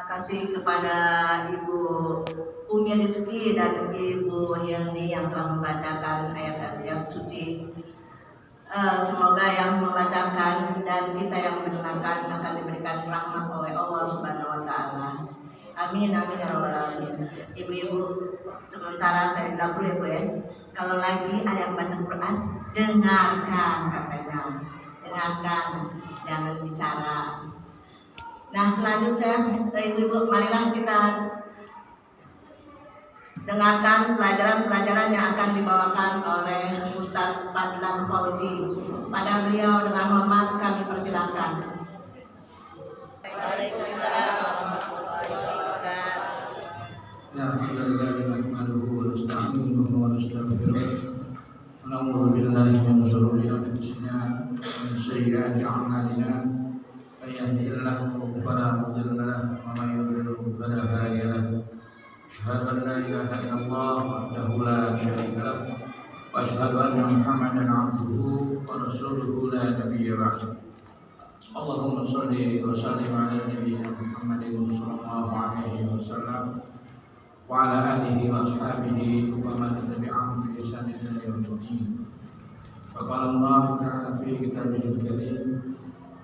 Terima kasih kepada Ibu Umi Rizki dan Ibu Hilmi yang telah membacakan ayat-ayat suci. Semoga yang membacakan dan kita yang mendengarkan akan diberikan rahmat oleh Allah Subhanahu wa Ta'ala. Amin amin ya rabbal alamin. Ibu-ibu, sementara saya bilang dulu ya Bu ya, kalau lagi ada yang baca Quran, dengarkan katanya, dengarkan, jangan bicara. Nah selanjutnya ibu-ibu, marilah kita dengarkan pelajaran-pelajaran yang akan dibawakan oleh Ustadz Fadlan Fauzi. Pada beliau dengan hormat kami persilahkan. Waalaikumsalam warahmatullahi wabarakatuh. Alhamdulillah nahmaduhu wa nasta'inuhu wa nastaghfiruh. Na'udzu billahi min shururi anfusina wa min sayyiati a'malina. May yahdihillahu fala mudilla lahu wa may yudlil fala hadiya lahu. Asyhadu an la ilaha illallah wahdahu la syarika lahu wa asyhadu anna Muhammadan 'abduhu wa rasuluhu la nabiyya ba'dahu. Allahumma shalli wa sallim ala nabiyyina Muhammadin sallallahu alaihi wasallam wa ala alihi wa ashabihi wa man tabi'ahum bi ihsan ila yaumil. Wa qala Allah ta'ala fi kitabihil karim,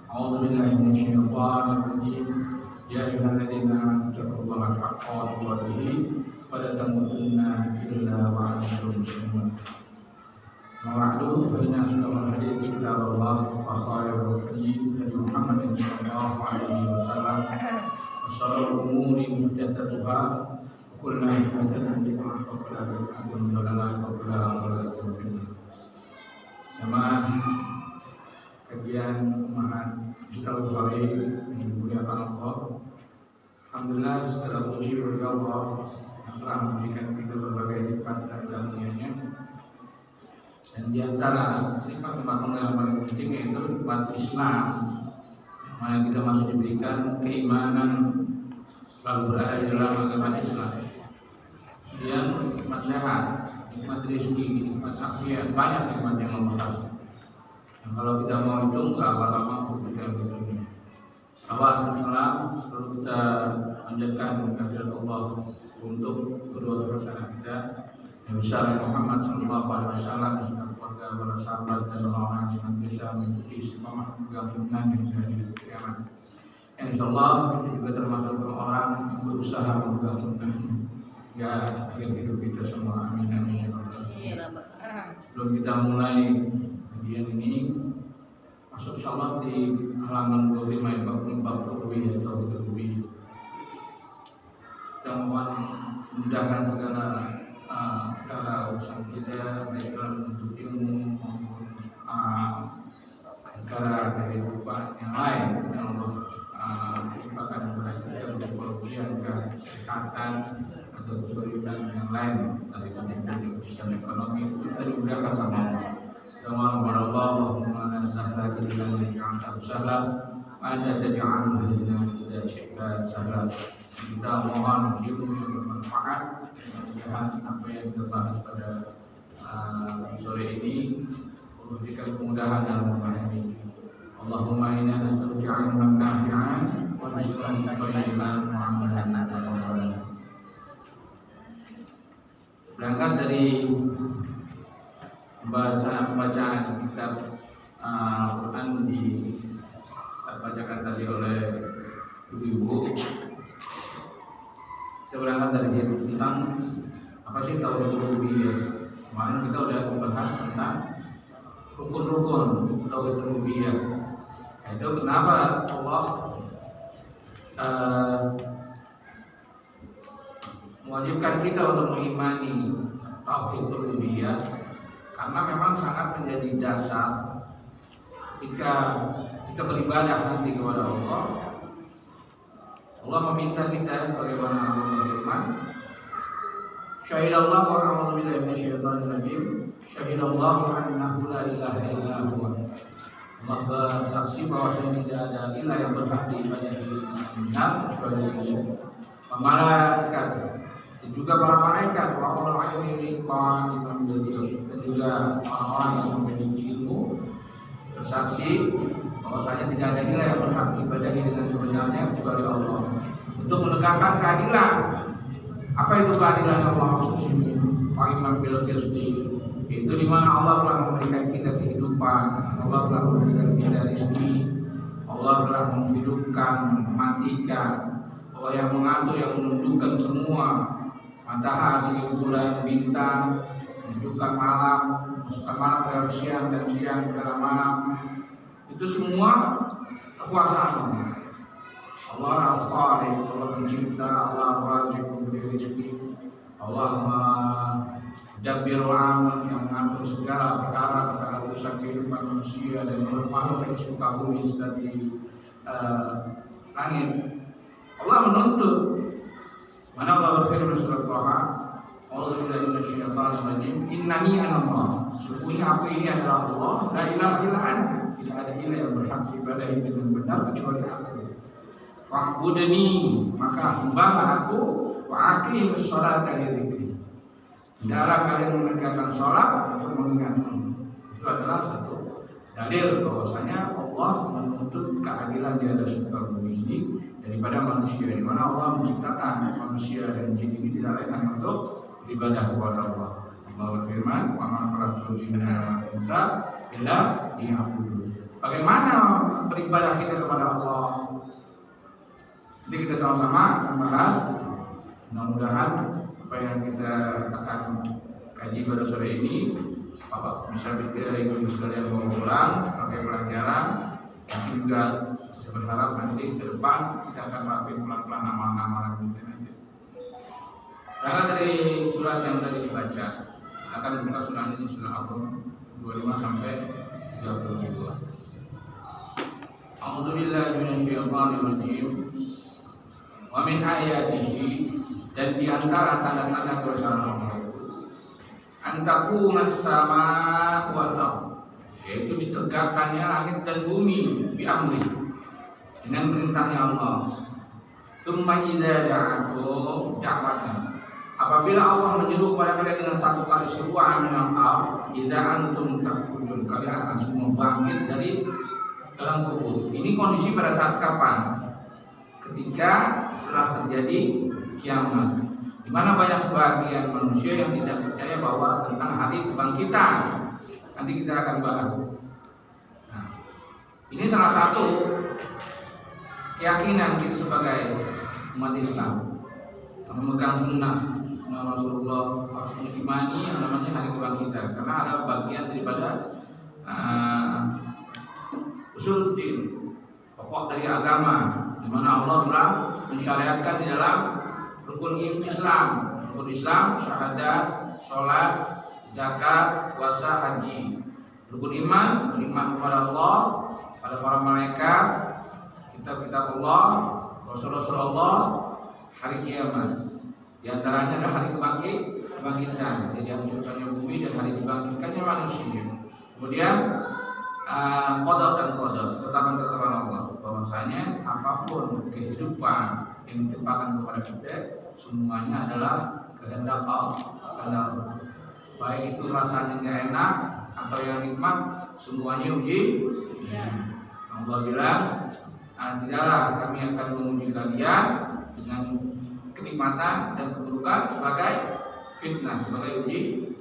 a'udzu billahi minasyaitonir rajim. Ya ayyuhalladzina amanu taqullaha haqqa tuqatih wa la tamutunna illa wa antum muslimun. Ma'adu fa inna asdaqal hadits kitabullah wa khairul hadi hadi Muhammadin sallallahu alaihi wasallam wa sharrul umuri muhdatsatuha wa kullu muhdatsatin bid'ah wa kullu bid'atin dhalalah wa kullu dhalalatin finnar. Jamaah kajian Mahat Ustaz Fahri yang dimuliakan Allah. Alhamdulillah segala puji bagi Allah yang telah memberikan kita berbagai nikmat dan karunia-Nya. Dan di antara nikmat-nikmat yang paling penting yaitu nikmat Islam, mana kita masih diberikan keimanan lalu berada di dalam agama Islam. Kemudian nikmat sehat, nikmat rezeki, nikmat afiat, banyak nikmat yang Allah kasih. Yang kalau kita mau hitung nggak bakal mampu kita hitungnya. Salawat dan salam selalu kita panjatkan kehadirat Allah untuk kedua pasangan kita Nabi Muhammad sallallahu alaihi wasallam, keluarga, para sahabat dan orang-orang yang senantiasa mengikuti istiqamah pegang sunnah hingga hari kiamat. Insyaallah kita juga termasuk orang yang berusaha memegang sunnah ya akhir hidup kita semua. Amin amin. Sebelum kita mulai kajian ini, masuk insyaallah di halaman 25 bab ruwiyah atau ruwiyah. Kita mohon mudahkan segala perkara urusan kita, baik dalam bentuk ilmu maupun perkara kehidupan yang lain yang Allah timpakan kepada kita untuk ujian kesehatan atau kesulitan yang lain dari kehidupan ekonomi kita dimudahkan sama Allah. Sama Allah, Allahumma sahla kita menjadikan sahla, ada taj'alul hazna kita syaitan sahla. Kita mohon ilmu yang bermanfaat. Mudah-mudahan apa yang kita bahas pada sore ini Allah berikan kemudahan dalam memahami. Allahumma inna nas'aluka 'ilman nafi'an wa rizqan thayyiban wa 'amalan mutaqabbalan. Berangkat dari pembacaan kitab Al-Quran dibacakan tadi oleh ibu-ibu. Kita berangkat dari situ tentang apa sih tauhid rububiyah. Kemarin kita udah membahas tentang rukun-rukun tauhid rububiyah. Itu kenapa Allah mewajibkan kita untuk mengimani tauhid rububiyah, karena memang sangat menjadi dasar ketika kita beribadah nanti kepada Allah. Allah meminta kita sebagaimana Allah berfirman, Syahidallahu wa a'udzu billahi minasyaitonir rajim. Syahidallahu annahu la ilaha illa huwa. Allah bersaksi bahwasanya tidak ada ilah yang berhak diibadahi dengan benar kecuali Dia. Malaikat dan juga para malaikat, orang-orang yang qaniman bil qist, dan juga orang-orang yang memiliki ilmu bersaksi bahwasanya tidak ada ilah yang berhak diibadahi dengan sebenarnya kecuali Allah. Untuk menggunakan keadilan. Apa itu keadilan yang Allah maksud sini? Wa'imam bil qisti, itu di mana Allah telah memberikan kita kehidupan, Allah telah memberikan kita rezeki, Allah telah menghidupkan, mematikan, Allah yang mengatur, yang menundukkan semua matahari, bulan, bintang, menunjukkan malam, masukkan malam pada siang dan siang pada malam. Itu semua kekuasaan Allah. Allah Al-Khaliq, Allah pencipta, Allah Razik, memberi rezeki, Allah Mendabbirul amal, yang mengatur segala perkara urusan kehidupan manusia dan makhluk yang suka bumi di langit. Allah menuntut. Mana Allah berfirman surat Taha, "A'udzubillahi minasyaitonir rajim. Innani anallah." Sesungguhnya aku ini adalah Allah, la ilaha illa ana. Tidak ada ilah yang berhak ibadah dengan benar kecuali aku. Fa'budni, maka sembahlah aku, wa aqimus sholata li dzikri. Hendaklah kalian menegakkan sholat untuk mengingatku. Itu adalah satu dalil bahwasanya Allah menuntut keadilan di atas muka bumi ini daripada manusia, di mana Allah menciptakan manusia dan jin ini tidak lain hanya untuk beribadah kepada Allah. Allah berfirman, "Wa ma khalaqtul jinna wal insa illa liya'budun." Bagaimana beribadah kita kepada Allah? Jadi kita sama-sama akan bahas. Mudah-mudahan apa yang kita akan kaji pada sore ini Bapak bisa ibu-ibu sekalian bawa pulang sebagai pelajaran. Nanti juga saya berharap nanti ke depan kita akan rapin pelan-pelan nama-nama kita nanti. Karena dari surat yang tadi dibaca, akan buka surat ini, surat Al-Qur'an 25 sampai 32. A'udzubillahi minasyaitonir rajim. Wa min ayatihi, dan di antara tanda-tanda kebesaran Allah itu antaqumas sama wal ardh, yaitu ditegakkannya langit dan bumi bi amri, dengan perintahnya Allah. Tsumma idza da'akum da'watan, apabila Allah menyeru kepada kalian dengan satu kali seruan minal ardh, idza antum takhrujun, kalian akan semua bangkit dari dalam kubur. Ini kondisi pada saat kapan? Ketika setelah terjadi kiamat, di mana banyak sebagian manusia yang tidak percaya bahwa tentang hari kebangkitan. Nanti kita akan bahas. Nah, ini salah satu keyakinan kita sebagai umat Islam yang memegang sunnah Rasulullah, harus mengimani yang namanya hari kebangkitan, karena ada bagian daripada usul din, pokok dari agama, di mana Allah telah mensyariatkan di dalam rukun Islam. Rukun Islam syahadat, sholat, zakat, puasa, haji. Rukun iman, beriman kepada Allah, pada para malaikat, kitab-kitab Allah, rasul-rasul Allah, hari kiamat. Di antaranya adalah hari kebangkitan, jadi hancurkannya bumi dan hari kebangkitannya manusia. Kemudian qada dan qadar, ketetapan-ketetapan Allah, bahwasanya apapun kehidupan yang ditimpakan kepada kita semuanya adalah kehendak Allah. Baik itu rasanya nggak enak atau yang nikmat, semuanya uji. Allah bilang, tidaklah kami akan menguji kalian dengan kenikmatan dan keburukan sebagai fitnah, sebagai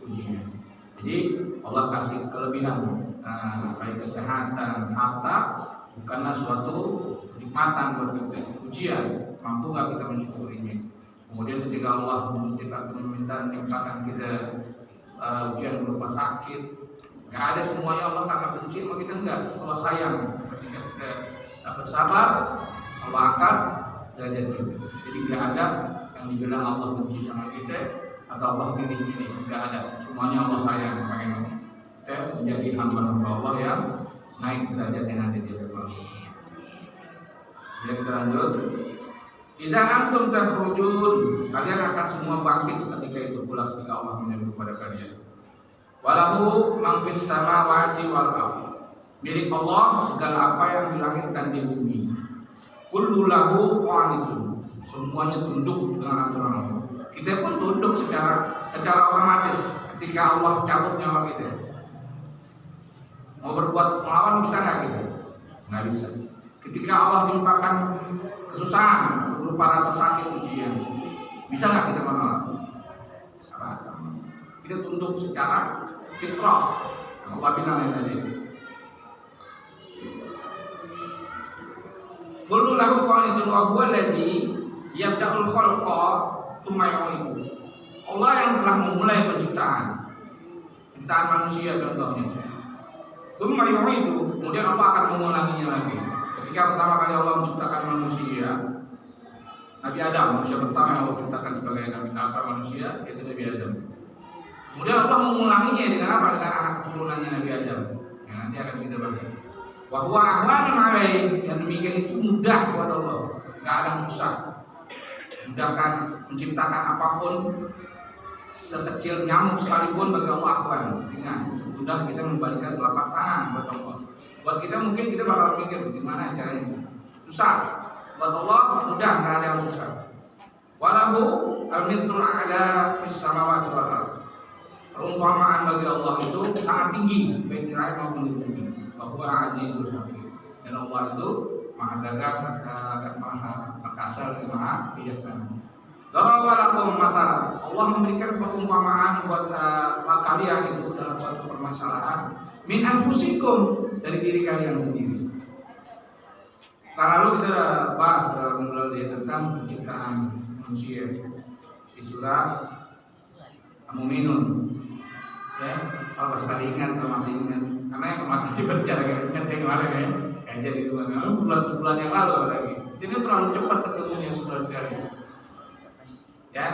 ujian. Jadi Allah kasih kelebihan. Baik kesehatan, harta bukanlah suatu nikmatan buat kita, ujian. Mampu nggak kita mensyukurinya? Kemudian ketika Allah meminta nikmatan kita ujian berupa sakit, nggak ada semuanya Allah karena benci sama kita, enggak. Allah sayang. Ketika kita bersabar, Allah angkat derajat kita. Jadi nggak ada yang dibilang Allah benci sama kita atau Allah pilih ini, nggak ada. Semuanya Allah sayang. Bagaimana? Kita menjadi hamba-hamba Allah yang naik derajatnya nanti di depan. Kita lanjut. Idza antum takhrujun, kalian akan semua bangkit seketika itu pula ketika Allah menyeru kepada kalian. Walahu man fis samawati wal ardh, milik Allah segala apa yang di langit dan di bumi. Kullu lahu qanitun, semuanya tunduk dengan aturan Allah. Kita pun tunduk secara otomatis ketika Allah cabut nyawa kita. Mau berbuat melawan bisa nggak gitu? Nggak bisa. Ketika Allah timpakan kesusahan, berupa rasa sakit ujian. Bisa nggak kita menolak? Kita tunduk secara fitrah. Allah bilang yang tadi. Qul lahu qanitun wa huwa alladhi yabda'ul khalqa tsumma yu'idu. Allah yang telah memulai penciptaan manusia contohnya. Tsumma yu'idu, kemudian Allah akan mengulanginya lagi. Ketika pertama kali Allah menciptakan manusia, Nabi Adam, manusia pertama yang Allah ciptakan sebagai manusia, yaitu Nabi Adam. Kemudian Allah mengulanginya dengan apa? Dengan anak keturunannya Nabi Adam. Ya, nanti akan kita bahas. Bahwa ahwanun alaih, yang demikian itu mudah buat Allah, nggak ada yang susah. Mudahkan menciptakan apapun, sekecil nyamuk sekalipun bagi Allah ahwan. Ingat, semudah kita membalikan telapak tangan buat Allah. Buat kita mungkin kita bakal mikir gimana caranya. Susah. Buat Allah mudah, nggak ada yang susah. Walahu al-mithlul a'la fis samawati wal ardh. Perumpamaan bagi Allah itu sangat tinggi, baik di langit maupun di bumi. Bahwa azizul hakim. Dan Allah itu maha gagah, maha perkasa, maha bijaksana. Darabalakum masalah. Allah memberikan perumpamaan buat kalian itu dalam suatu permasalahan. Min anfusikum, dari diri kalian sendiri. Lalu kita bahas dalam melalui tentang penciptaan manusia di surah Al-Mu'minun. Ya, kalau masih ingat atau masih ingat, karena yang kemarin dibaca lagi, ingat yang kemarin ya, kajian itu kan, sebulan yang lalu lagi. Ini terlalu cepat ketemunya sebulan sekali. Ya,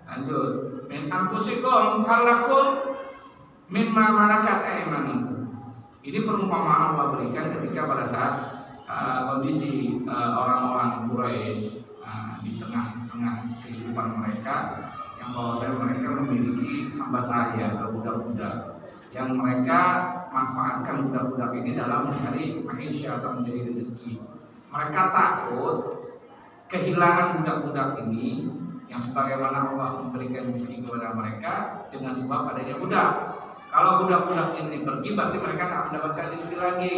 lanjut. Min anfusikum halakum mimma malakat aymanukum. Ini perumpamaan Allah berikan ketika pada saat kondisi orang-orang Quraisy di tengah-tengah kehidupan mereka, yang bahwasanya mereka memiliki hamba sahaya atau budak-budak yang mereka manfaatkan budak-budak ini dalam mencari maisha atau mencari rezeki. Mereka takut kehilangan budak-budak ini yang sebagaimana Allah memberikan rezeki kepada mereka dengan sebab adanya budak. Kalau budak-budak ini pergi, berarti mereka tidak mendapatkan rezeki lagi.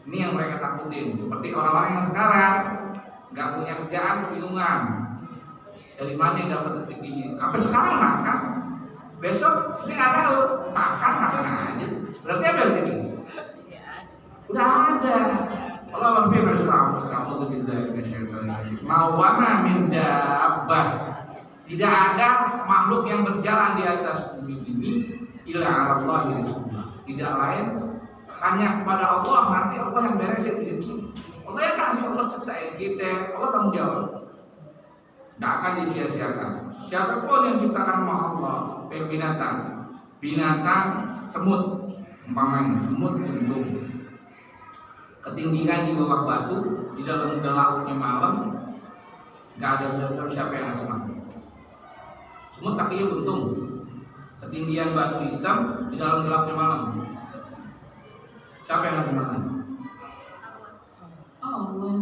Ini yang mereka takutin. Seperti orang-orang yang sekarang nggak punya kerjaan, kebingungan. Dari mana yang dapat rezekinya? Sampai sekarang makan, besok ini nggak tahu, makan aja. Berarti apa rezeki? Udah ada. Allah berfirman surah Al-Mawwana min dabbah. Tidak ada makhluk yang berjalan di atas bumi ini illa 'ala Allahi rizquha. Tidak lain hanya kepada Allah, nanti Allah yang beresin rezeki. Allah yang kasih, Allah ciptain kita, Allah tanggung jawab. Tidak akan disia-siakan. Siapapun yang ciptakan Allah, baik binatang, semut, umpamanya semut gunung, ketinggian di bawah batu, di dalam lautnya malam, nggak ada siapa yang ngasih makan. Semut kakinya buntung, ketinggian batu hitam, di dalam gelapnya malam. Siapa yang ngasih makan? Allah.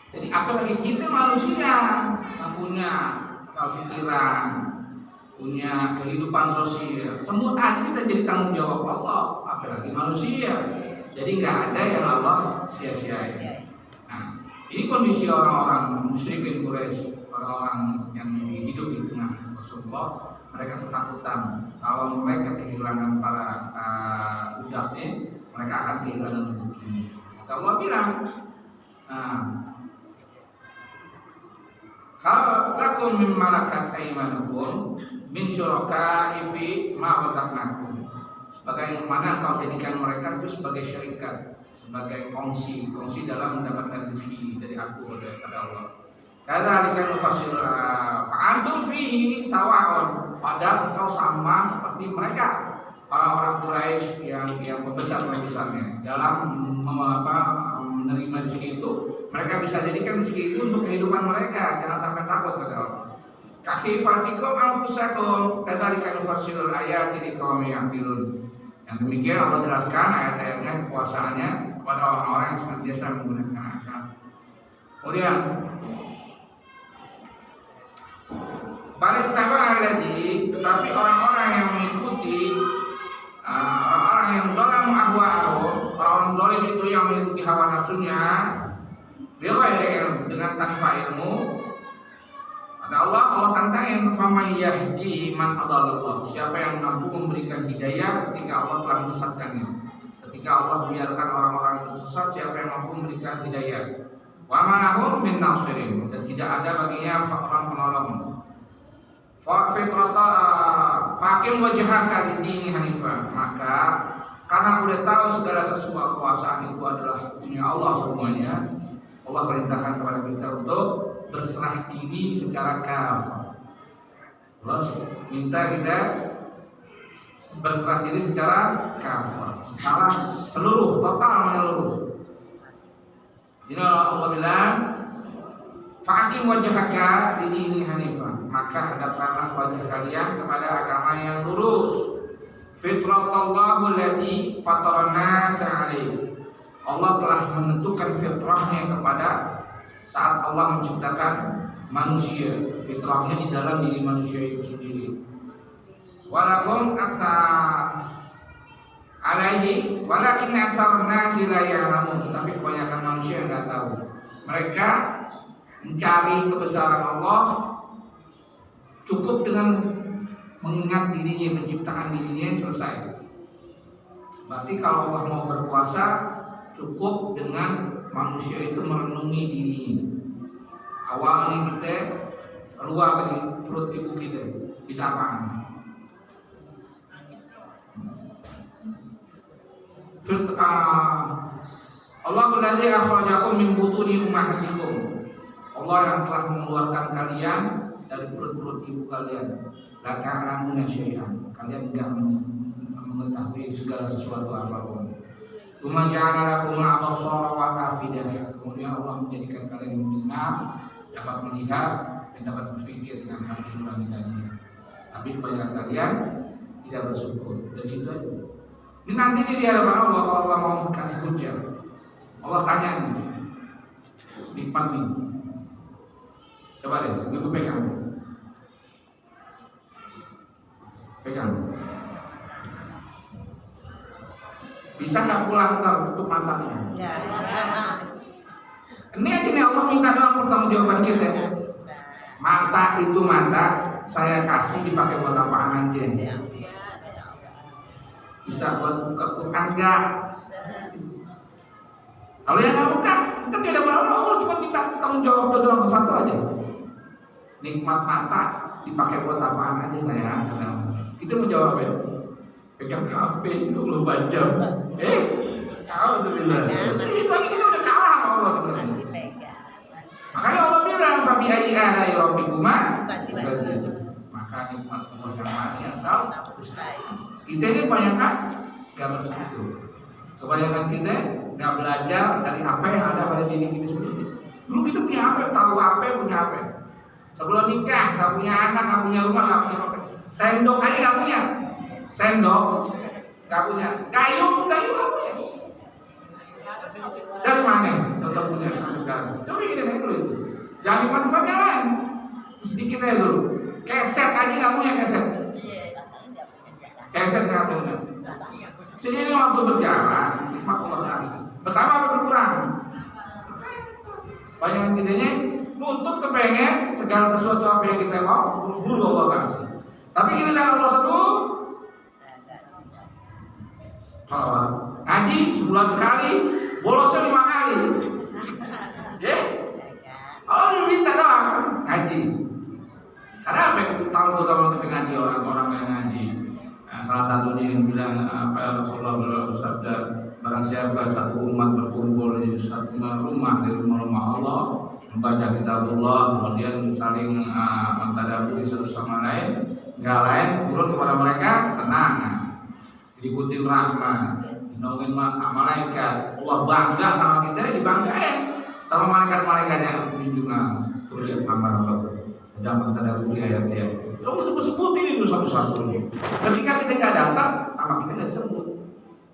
Jadi apalagi kita manusia yang punya pikiran, punya kehidupan sosial, semua kita jadi tanggung jawab Allah, apalagi manusia. Jadi nggak ada yang Allah sia-siain. Nah, ini kondisi orang-orang musyrikin Quraisy, orang-orang yang hidup di tengah Rasulullah, mereka ketakutan kalau mereka kehilangan para budaknya, mereka akan kehilangan rezeki. Allah bilang, hal lakum min malakat aymanukum min syuraka'i fi ma razaqnakum. Bagaimana kau jadikan mereka itu sebagai syarikat, sebagai kongsi dalam mendapatkan rezeki dari aku daripada Allah. Kadzalika nufassir fa'antum fihi sawa'un. Padahal engkau sama seperti mereka, orang-orang Quraisy yang pembesar-pembesarnya dalam menerima rezeki itu. Mereka bisa jadikan rezeki itu untuk kehidupan mereka. Jangan sampai takut kepada Allah. Kahifatikum anfusakum kadzalika nufassirul ayati liqaumin yaqilun. Yang demikian Allah jelaskan ayat-ayatnya, kekuasaannya kepada orang-orang yang senantiasa menggunakan akal. Kemudian balik tabar lagi, tetapi orang-orang yang mengikuti orang-orang yang zalam ahwa'ahum, orang-orang zalim itu yang mengikuti hawa nafsunya, dengan tanpa faman yahdi man adallallah. Siapa yang mampu memberikan hidayah ketika Allah telah menyesatkannya. Ketika Allah biarkan orang-orang itu sesat, siapa yang mampu memberikan hidayah? Wa ma lahum min nasirin, dan tidak ada baginya orang penolong. Fa fitrata faqim wajhaka lid-dini hanifan. Maka karena udah tahu segala sesuatu kekuasaan itu adalah punya Allah semuanya, Allah perintahkan kepada kita untuk berserah diri secara kafah. Allah minta kita berserah diri secara kafah, secara seluruh, total menyeluruh. Jadi Allah bilang, faqim wajhaka lid-dini hanifan. Maka hadapkanlah wajah kalian kepada agama yang lurus. Fitratallahu allati fataran nas 'alaihi. Allah telah menentukan fitrahnya kepada saat Allah menciptakan manusia. Fitrahnya di dalam diri manusia itu sendiri. Walakum aktsar alaihi walakin aktsarun nasi la ya'lamun. Tetapi kebanyakan manusia enggak tahu. Mereka mencari kebesaran Allah cukup dengan mengingat dirinya, penciptaan dirinya selesai. Berarti kalau Allah mau berkuasa, cukup dengan manusia itu merenungi dirinya. Awalnya kita keluar dari perut ibu kita, bisa apa? Allah berladzi akhrajakum min butuni ummahatikum. Allah yang telah mengeluarkan kalian dari perut-perut ibu kalian. La ta'lamuna syai'an. Kalian enggak mengetahui segala sesuatu apapun. Tsumma ja'ala lakum al-absara wal afidah. Kemudian Allah menjadikan kalian mendengar, dapat melihat dan dapat berpikir dengan hati nurani kalian. Tapi kebanyakan kalian tidak bersyukur. Dari situ aja. Ini nanti di hadapan Allah, kalau Allah mau kasih hujah, Allah tanya nih, nikmat nih. Coba deh, ibu pegang. Bisa nggak pulang tertutup matanya? Ya. Ini aja nih Allah minta doang pertanggungjawaban kita. Mata itu mata, saya kasih dipakai buat apaan aja? Bisa buat buka Quran nggak? Kalau yang nggak buka, kita tidak berdoa. Allah cuma minta tanggung jawab itu doang, satu aja. Nikmat mata dipakai buat apaan aja saya? Kita menjawab ya. Pegang HP 24 jam. Alhamdulillah. Kita udah kalah sama Allah sebenarnya. Makanya Allah bilang fabi ayyi ala'i rabbikuma. Maka nikmat Allah yang mana yang tahu. Kita ini kebanyakan nggak bersyukur. Kebanyakan kita nggak belajar dari apa yang ada pada diri kita sendiri. Dulu kita punya apa, tahu apa, punya apa. Sebelum nikah nggak punya anak, nggak punya rumah, nggak punya apa. Sendok aja nggak punya. Sendok nggak punya. Kayu nggak punya. Dari mana? Tetap punya sampai sekarang. Coba pikirin aja dulu itu. Jangan di tempat yang lain. Sedikit aja dulu. Keset aja nggak punya keset. Keset nggak punya. Sini waktu berjalan, nikmat Allah kasih. Pertama berkurang. Banyak kitanya nuntut kepengen segala sesuatu apa yang kita mau, buru-buru Allah kasih. Tapi kita dengan Allah sebut. Kalau ngaji sebulan sekali, bolosnya 5 kali. Ya? Allah minta doang ngaji. Karena apa yang tahu kalau kita ngaji orang-orang yang ngaji. Nah, salah satunya yang bilang apa Rasulullah bersabda, barang siapa satu umat berkumpul di satu rumah dari rumah Allah, membaca kitabullah, kemudian saling mentadaburi satu sama lain, nggak lain turun kepada mereka tenang, diikutin rahmat, dinongin malaikat. Allah bangga sama kita, dibanggain sama malaikat-malaikat yang menunjukkan tuh lihat hamba-hamba sedang mentadaburi ayat-ayat. Terus sebut-sebutin itu satu-satu. Ketika kita nggak datang, nama kita nggak disebut,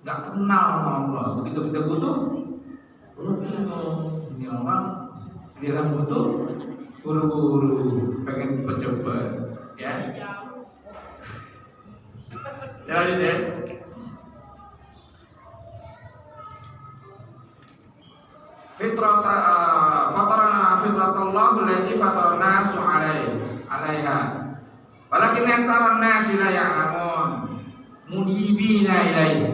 nggak kenal sama Allah. Begitu kita butuh, ini orang butuh, buru-buru, pengen cepet-cepet, ya. Ya, ya. Fitratallah allati fatara nasu alaiha. Walakin aktsaran nasi la ya'lamun. Mudibina ilaihi.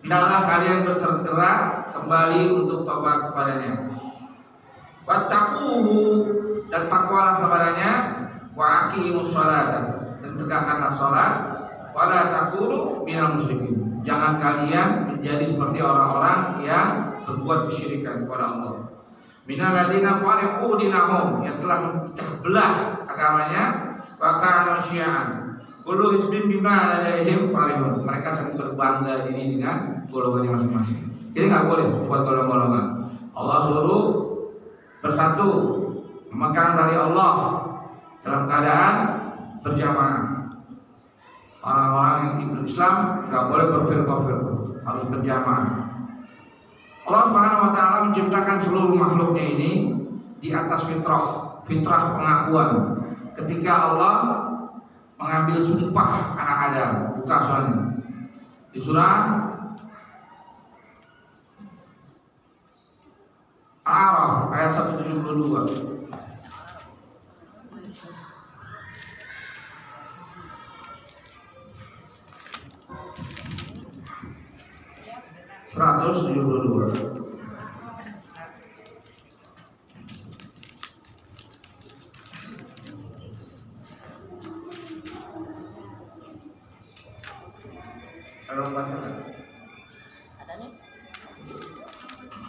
Hendaklah kalian bersegera kembali untuk tobat kepadanya. Wattaquhu, dan takwalah kepadanya. Wa aqimus sholata, dan tegakkanlah salat. Wala takunu minal musyrikin. Jangan kalian menjadi seperti orang-orang yang berbuat kesyirikan kepada Allah. Minal ladzina fariqu dinahum, yang telah memecah belah agamanya. Wa kanu syi'an. Kullu hizbin bima ladaihim farihun. Mereka saling berbangga diri dengan golongannya masing-masing. Jadi nggak boleh buat golongan-golongan. Allah suruh bersatu, memegang tali Allah dalam keadaan berjamaah. Orang-orang yang Islam nggak boleh berfirqah-firqah, harus berjamaah. Allah Subhanahu wa taala menciptakan seluruh makhluknya ini di atas fitrah pengakuan. Ketika Allah mengambil sumpah anak Adam, buka surahnya. Di surah Al-A'raf ayat 172.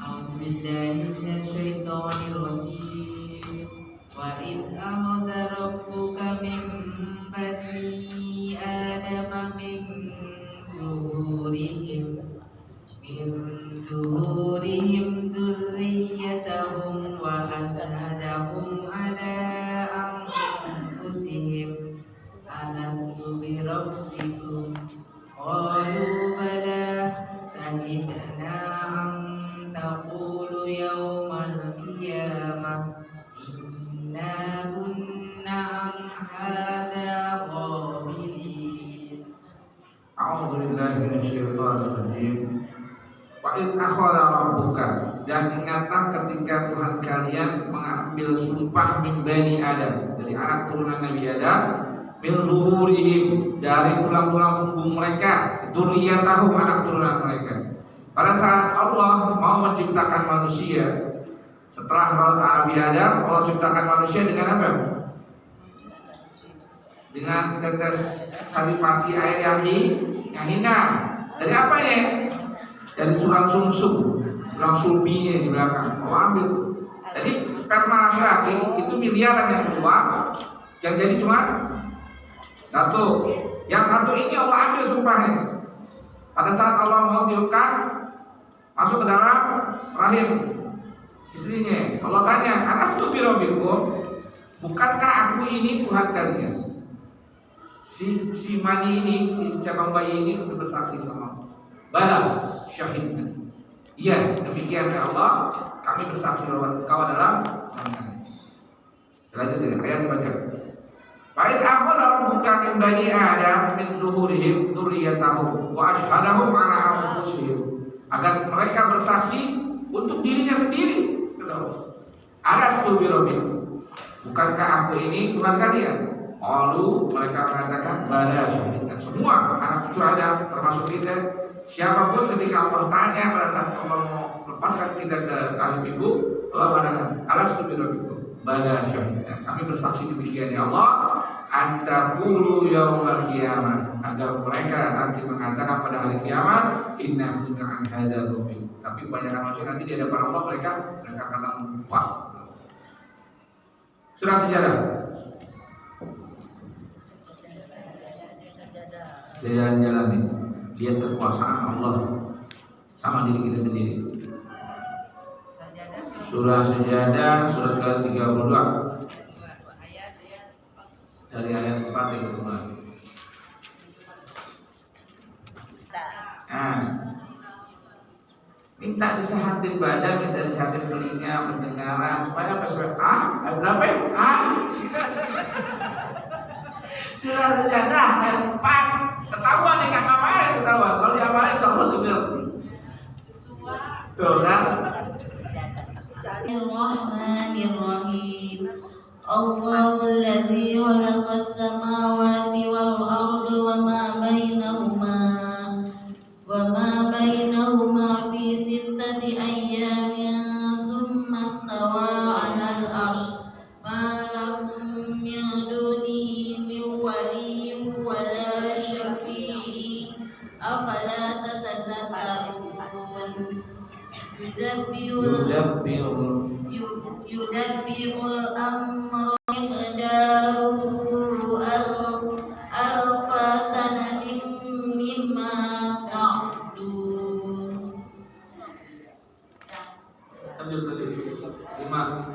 A'udzubillahiminasyaitonirrajim. Wa id akhadha rabbuka min bani adama min zuhurihim dzurriyyatahum wa hasadahum ala anfusihim alastu bi rabbikum qalu bala sahidna an taqulu yawmal qiyamah inna kunna an hadza ghafilin. A'udzubillahi minasyaitonirrajim. Wa id akhadha rabbuka, dan ingatlah ketika Tuhan kalian mengambil sumpah min bani Adam, dari anak turunan Nabi Adam, min zuhurihim, dari tulang-tulang punggung mereka, dzurriyyatahum, anak turunan mereka. Pada saat Allah mau menciptakan manusia, setelah Nabi Adam, Allah ciptakan manusia dengan apa? Dengan tetes saripati air yang hina. Dari apa ya? Dari tulang sumsum, tulang sulbinya di belakang. Allah ambil. Jadi sperma laki-laki itu miliaran yang keluar, yang jadi cuma satu. Yang satu ini Allah ambil sumpahnya. Pada saat Allah mau tiupkan masuk ke dalam rahim istrinya, Allah tanya, alastu bi rabbikum, bukankah aku ini Tuhan kalian? Si mani ini, si cabang bayi ini sudah bersaksi sama bala syahidna. Iya, demikian ya Allah, kami bersaksi bahwa Engkau adalah Tuhan. Lanjut ya, ayat baca. Baik akhadha rabbuka min bani Adam min zuhurihim dzurriyyatahum wa ashhadahum ala anfusihim, agar mereka bersaksi untuk dirinya sendiri. Alastu bi rabbikum, bukankah aku ini Tuhan kalian? Lalu mereka mengatakan bala syahidna. Semua anak cucu Adam termasuk kita, siapapun ketika Allah tanya pada saat Allah mau lepaskan kita ke rahim ibu, Allah mengatakan alastu bi rabbikum bala syahidna, kami bersaksi demikian ya Allah, antaqulu yaumal qiyamah, agar mereka nanti mengatakan pada hari kiamat inna kunna an hadza ghafil. Tapi kebanyakan manusia nanti di hadapan Allah mereka akan lupa. Surah Sejarah. Jalan-jalan nih, lihat kekuasaan Allah sama diri kita sendiri. Surah Sejadah, surat ke-32 dari ayat 4 yang kedua. Nah, minta disehatin badan, minta disehatin telinga, pendengaran, supaya apa? Supaya berapa ya? Surah Sejadah ayat 4. Ketahuan nih, nggak ngapain ketahuan. Kalau yang lain Allah juga. Tuh kan? Bismillahirrahmanirrahim. Allahul ladzi khalaqas samawati yudabbirul amra miqdaruhu alfa sanatin mimma ta'udun. Lanjut tadi 5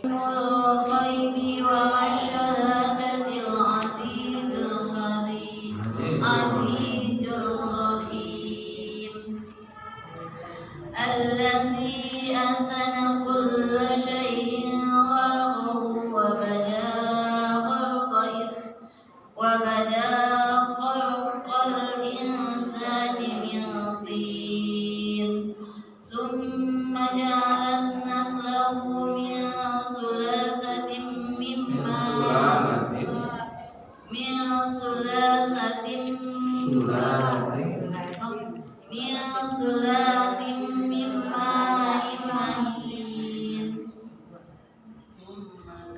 Ghaibi wa masyahadatil azizul harim azizul rahim alladzi ahsana kulla syai'in khalaqahu wa bada khalqal insani min tin summa ja'ala naslahu min sulatin mimma imahin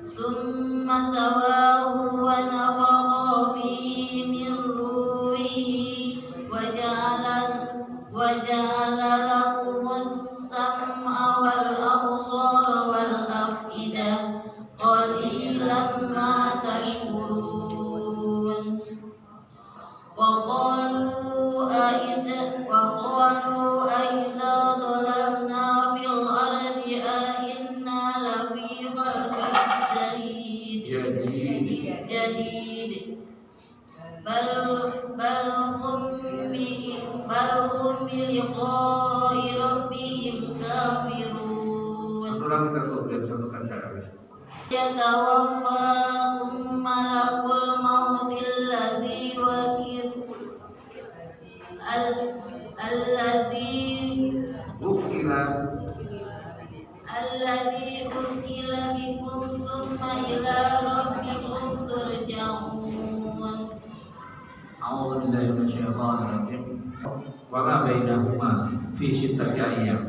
summa sawahu wa nafakha fihi min ruhihi wa ja'ala lakum as-sam'a wal absara wal af'idah qalilan ma tashkurun. وقالوا أئذا ضللنا في الأرض أئنا لفي خلق جديد بل هم بلقاء ربهم كافرون. يتوفاكم ملك الموت الذي أكل بكم ثم إلى ربكم ترجعون. أعوذ بالله من الشيطان الرجيم. وما بينهما في 6 أيام.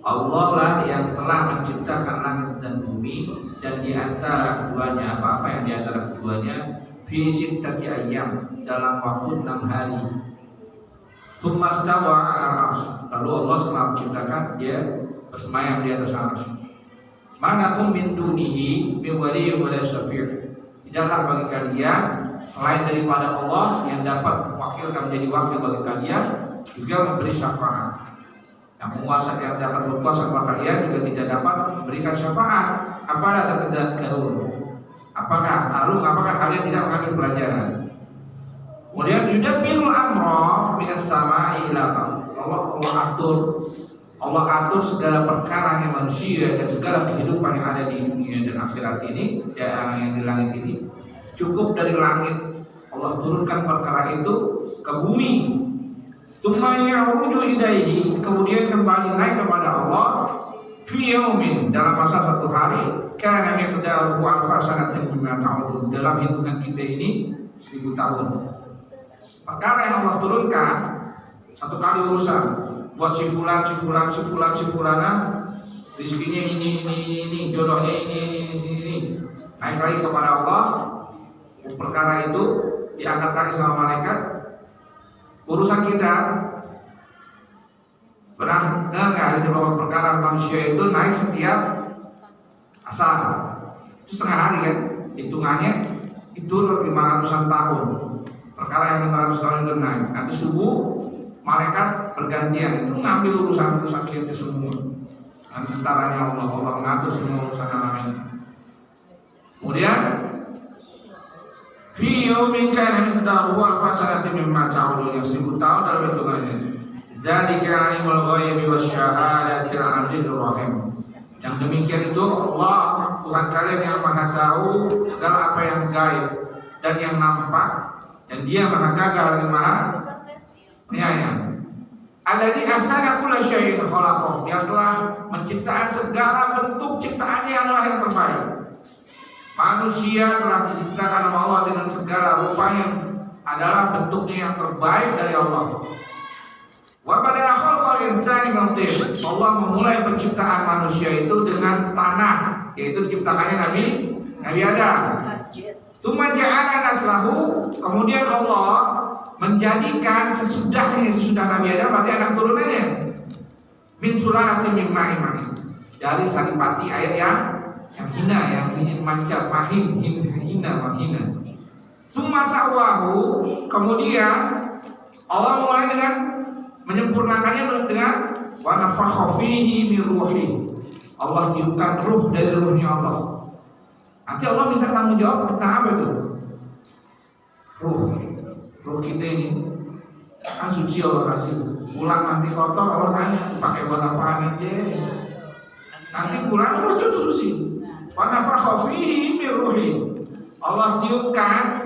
Allah lah yang telah menciptakan langit dan bumi, dan di antara keduanya apa-apa yang di antara keduanya fi 6 ayyam, dalam waktu 6 hari. Tsumma stawa 'alal 'arsy. Lalu Allah setelah menciptakan, dia bersemayam di atas arsy. Manakum min dunihi min waliyyin wa la syafi'. Tidaklah bagi kalian selain daripada Allah yang dapat mewakilkan menjadi wakil bagi kalian, juga memberi syafaat. Yang penguasa yang dapat berkuasa kepada kalian juga tidak dapat memberikan syafaat. Afala tatadzakkarun? Apakah kalian tidak mengambil pelajaran? Kemudian yudabbirul amra minas sama'i ila Allah atur segala perkara yang manusia dan segala kehidupan yang ada di dunia dan akhirat ini, yang di langit ini, cukup dari langit. Allah turunkan perkara itu ke bumi. Tsumma ya'ruju ilaihi, kemudian kembali naik kepada Allah fi yaumin, dalam masa 1 hari, kana miqdaruhu alfa sanatin mimma ta'udun, dalam hitungan kita ini 1000 tahun. Perkara yang Allah turunkan 1 kali urusan buat si fulan, rezekinya ini, jodohnya ini, naik lagi kepada Allah. Perkara itu diangkat lagi sama malaikat. Urusan kita, pernah dengar nggak bahwa perkara manusia itu naik setiap asar, itu setengah hari kan, hitungannya itu 500-an tahun. Perkara yang 500 tahun itu naik, nanti subuh malaikat bergantian itu ngambil urusan kita semua. Antaranya Allah mengatur semua urusan alam ini. Kemudian fi yaumin kana miqdaruhu alfa sanatin mimma ta'udun, yang 1000 tahun dalam hitungannya. Dzalika 'alimul ghaibi wasyahadatil azizur rahim. Yang demikian itu Allah, Tuhan kalian yang Maha tahu segala apa yang gaib dan yang nampak, dan Dia Maha gagah lagi Maha penyayang. Alladzi ahsana kulla syai'in khalaqahu, yang telah menciptakan segala bentuk ciptaannya yang adalah yang terbaik. Manusia telah diciptakan oleh Allah dengan segala rupa yang adalah bentuknya yang terbaik dari Allah. Wa bada'a khalqal insani min tin. Allah memulai penciptaan manusia itu dengan tanah, yaitu diciptakannya Nabi Adam. Tsumma ja'ala naslahu, kemudian Allah menjadikan sesudah Nabi Adam berarti anak turunannya min sulalatin min ma'in mahin, dari saripati air yang hina, yang mancar, hina. Summa sawwahu, kemudian Allah mulai dengan menyempurnakannya dengan wa nafakha fihi min ruhi. Allah tiupkan ruh dari ruhnya Allah. Nanti Allah minta tanggung jawab tentang apa itu? Ruh kita ini kan suci, Allah kasih. Pulang nanti kotor, Allah tanya pakai buat apaan aja. Nanti pulang terus suci. Wa nafakha fihi min ruhi. Allah tiupkan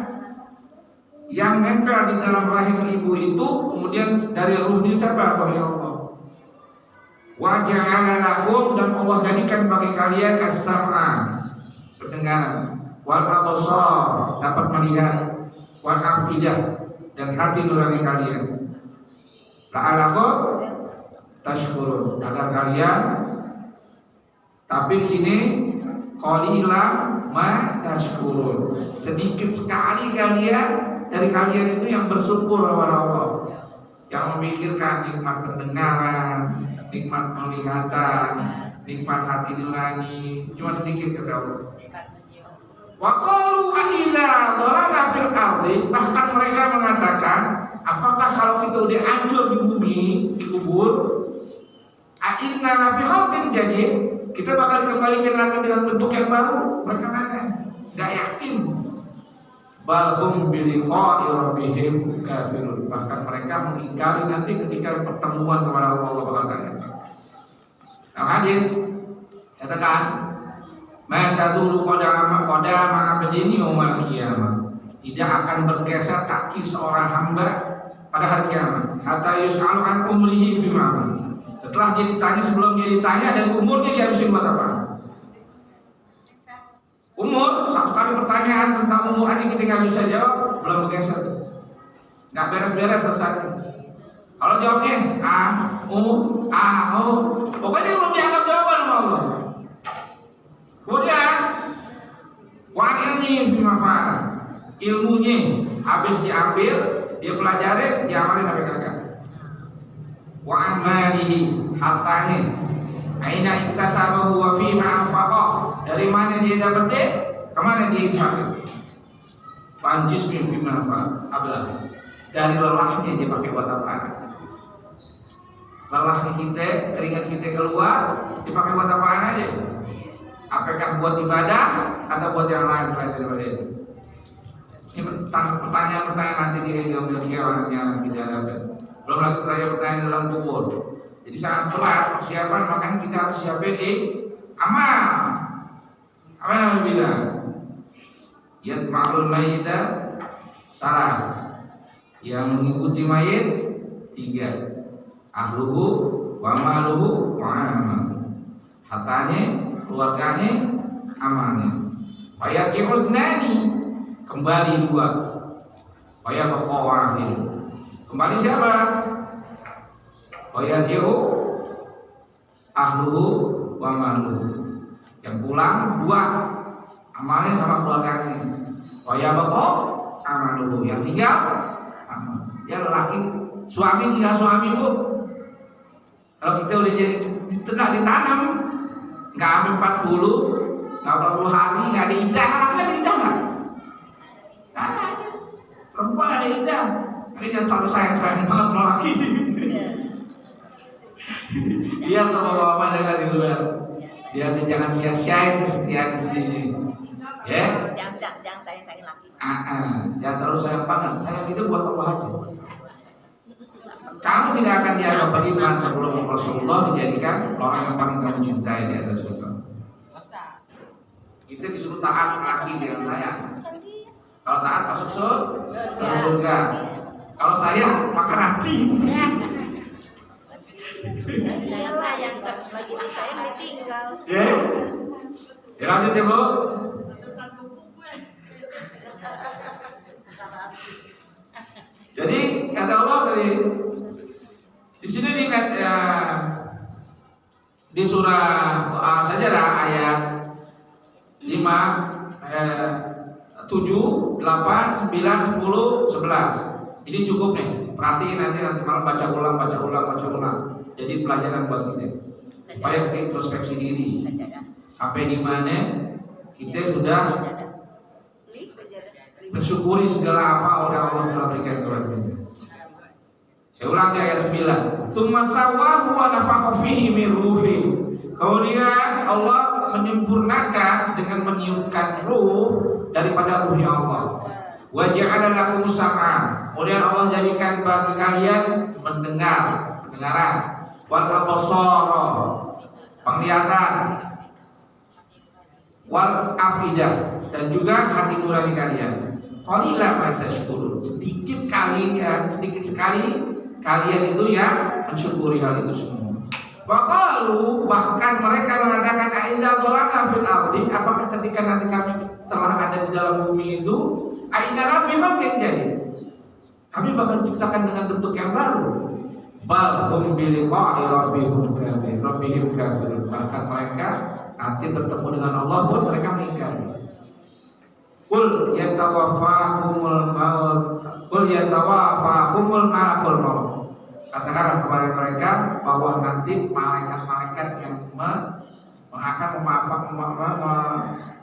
yang nempel di dalam rahim ibu itu, kemudian dari ruhnya siapa? Wahai Allah. Wa ja'ala lakum, dan Allah jadikan bagi kalian as-sam'a, pendengaran, wal absar, dapat melihat, wal afidah, dan hati nurani kalian. La'alakum tashkurun, agar kalian, tapi di sini qalilan ma tashkurun, sedikit sekali dari kalian itu yang bersyukur kepada Allah, yang memikirkan nikmat pendengaran, nikmat penglihatan, nikmat hati nurani, cuma sedikit kata Allah. Wa qalu idza dhalana fil ardi, bahkan mereka mengatakan, apakah kalau kita udah hancur di bumi, dikubur, a inna la fi khalqin jadid, kita bakal dikembalikan lagi dengan bentuk yang baru? Mereka enggak yakin. Balhum biliqa'i rabbihim kafirun, bahkan mereka mengingkari nanti ketika pertemuan kepada Allah Taala. Nah, hadis katakan ma tadulu qadama abdin yaumil qiyamah, tidak akan bergeser kaki seorang hamba pada hari kiamat, hatta yus'alu an umrihi fi ma, setelah dia ditanya, sebelum dia ditanya dan umurnya dia habisin buat apa. Umur, satu kali pertanyaan tentang umur aja kita nggak bisa jawab, belum bergeser, nggak beres-beres selesai. Kalau jawabnya pokoknya belum dianggap jawaban sama Allah. Kemudian wa ilmi fi mafa'al, ilmunya habis diambil, dia pelajari, diamalin sampai kagak. Wa amalihi, hartanya, aina iktasabahu wa fi ma anfaqa, dari mana dia dapetin, kemana dia infakkan. Panjis min fi ma anfaqa, dari lelahnya dia pakai buat apa? Lelah kita, keringat kita keluar, dipakai buat apaan aja? Apakah buat ibadah atau buat yang lain selain daripada itu? Ini pertanyaan-pertanyaan nanti di dalam yang kita hadapi. Belum lagi pertanyaan dalam kubur. Jadi sangat berat persiapan, makanya kita harus siapin amal. Apa yang bilang? Yatma'ul mayyita salah, yang mengikuti mayit 3. Ahluhu wa maluhu wa amal, hartanya, keluarganya, amalnya. Faya kirusnani, kembali 2. Faya baqawahil, kembali siapa? Faya jiru ahluhu wa maluhu, yang pulang 2, amalnya sama keluarganya. Faya baqaw amaluhu, yang tinggal amal. Ya lelaki, suami tinggal suami, Bu. Kalau kita udah jadi ditanam, nggak sampai 40 hari, nggak ada indah, ada indah nggak? Nggak ada. Perempuan ada indah, tapi jangan selalu sayang banget sama laki. Iya, bapak-bapak dengar di luar, biar jangan sia-siain kesetiaan istrinya. Ya? Jangan sayang laki. Jangan terlalu sayang banget. Sayang itu buat Allah aja. Kamu tidak akan dianggap beriman sebelum Rasulullah dijadikan orang yang paling kamu cintai di atas surga. Kita disuruh taat laki dengan sayang. Kalau taat masuk surga. Kalau sayang makan hati. Jangan sayang, lagi disayang ditinggal. Ya lanjut ya, Bu. Jadi kata Allah tadi di sini di surah Al-Sajdah ayat 5, 7, 8, 9, 10, 11. Ini cukup nih, perhatiin nanti malam baca ulang. Jadi pelajaran buat kita, supaya kita introspeksi diri. Sampai di mana kita sudah bersyukuri segala apa yang Allah telah berikan kepada kita. Saya ulangi ayat 9. Tsumma sawwahu wa nafakha fihi min ruhi. Kemudian Allah menyempurnakan dengan meniupkan ruh daripada ruh Allah. Wa ja'ala lakum sam'a. Kemudian Allah jadikan bagi kalian pendengaran, wal absara, penglihatan, wal afidah, dan juga hati nurani kalian. Qalilan ma tashkurun. Sedikit sekali kalian itu yang mensyukuri hal itu semua. Waqalu, bahkan mereka mengatakan aidza dhalana fil ardi, apakah ketika nanti kami telah ada di dalam bumi itu aidza fi khalqin jadi kami bakal diciptakan dengan bentuk yang baru. Bal hum bi liqa'i rabbihim kafirun. Bahkan mereka nanti bertemu dengan Allah pun mereka mengingkari. Qul yatawaffakumul malakul maut. Katakanlah kepada mereka bahwa nanti malaikat-malaikat yang akan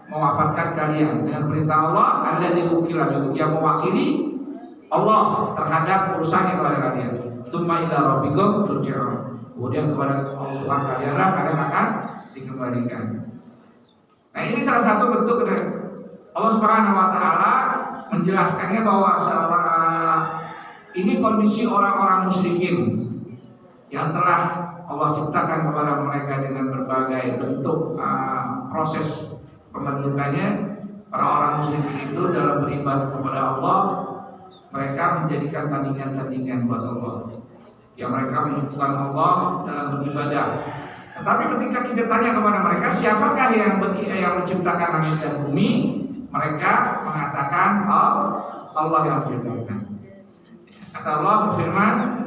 mewafatkan kalian dengan perintah Allah, alladzi wukila bihi, yang mewakili Allah terhadap urusan yang kepada kalian. Tsumma ila rabbikum turja'un. Kemudian kepada Tuhan kalianlah kalian akan dikembalikan. Nah, ini salah satu bentuk dari Allah Subhanahu wa taala menjelaskannya bahwa ini kondisi orang-orang musyrikin yang telah Allah ciptakan kepada mereka dengan berbagai bentuk proses pembentukannya. Orang-orang musyrikin itu dalam beribadah kepada Allah, mereka menjadikan tandingan-tandingan buat Allah, yang mereka menyebutkan Allah dalam beribadah. Tetapi ketika kita tanya kepada mereka, siapakah yang menciptakan langit dan bumi? Mereka mengatakan Allah yang menciptakan. Kata Allah berfirman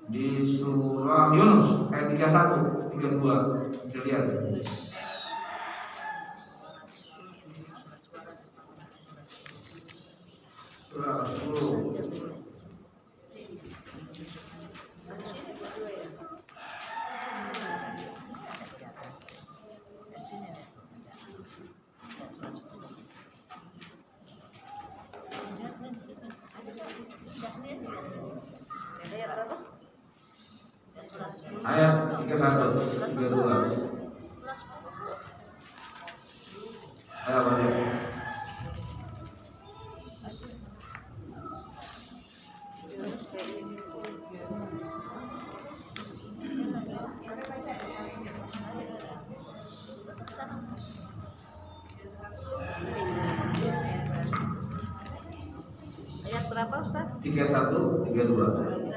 di surah Yunus ayat 31, 32. Kita lihat. Surah 10. Ayat 31, 32. Ayo baca. Ayat berapa Ustaz? 31, 32.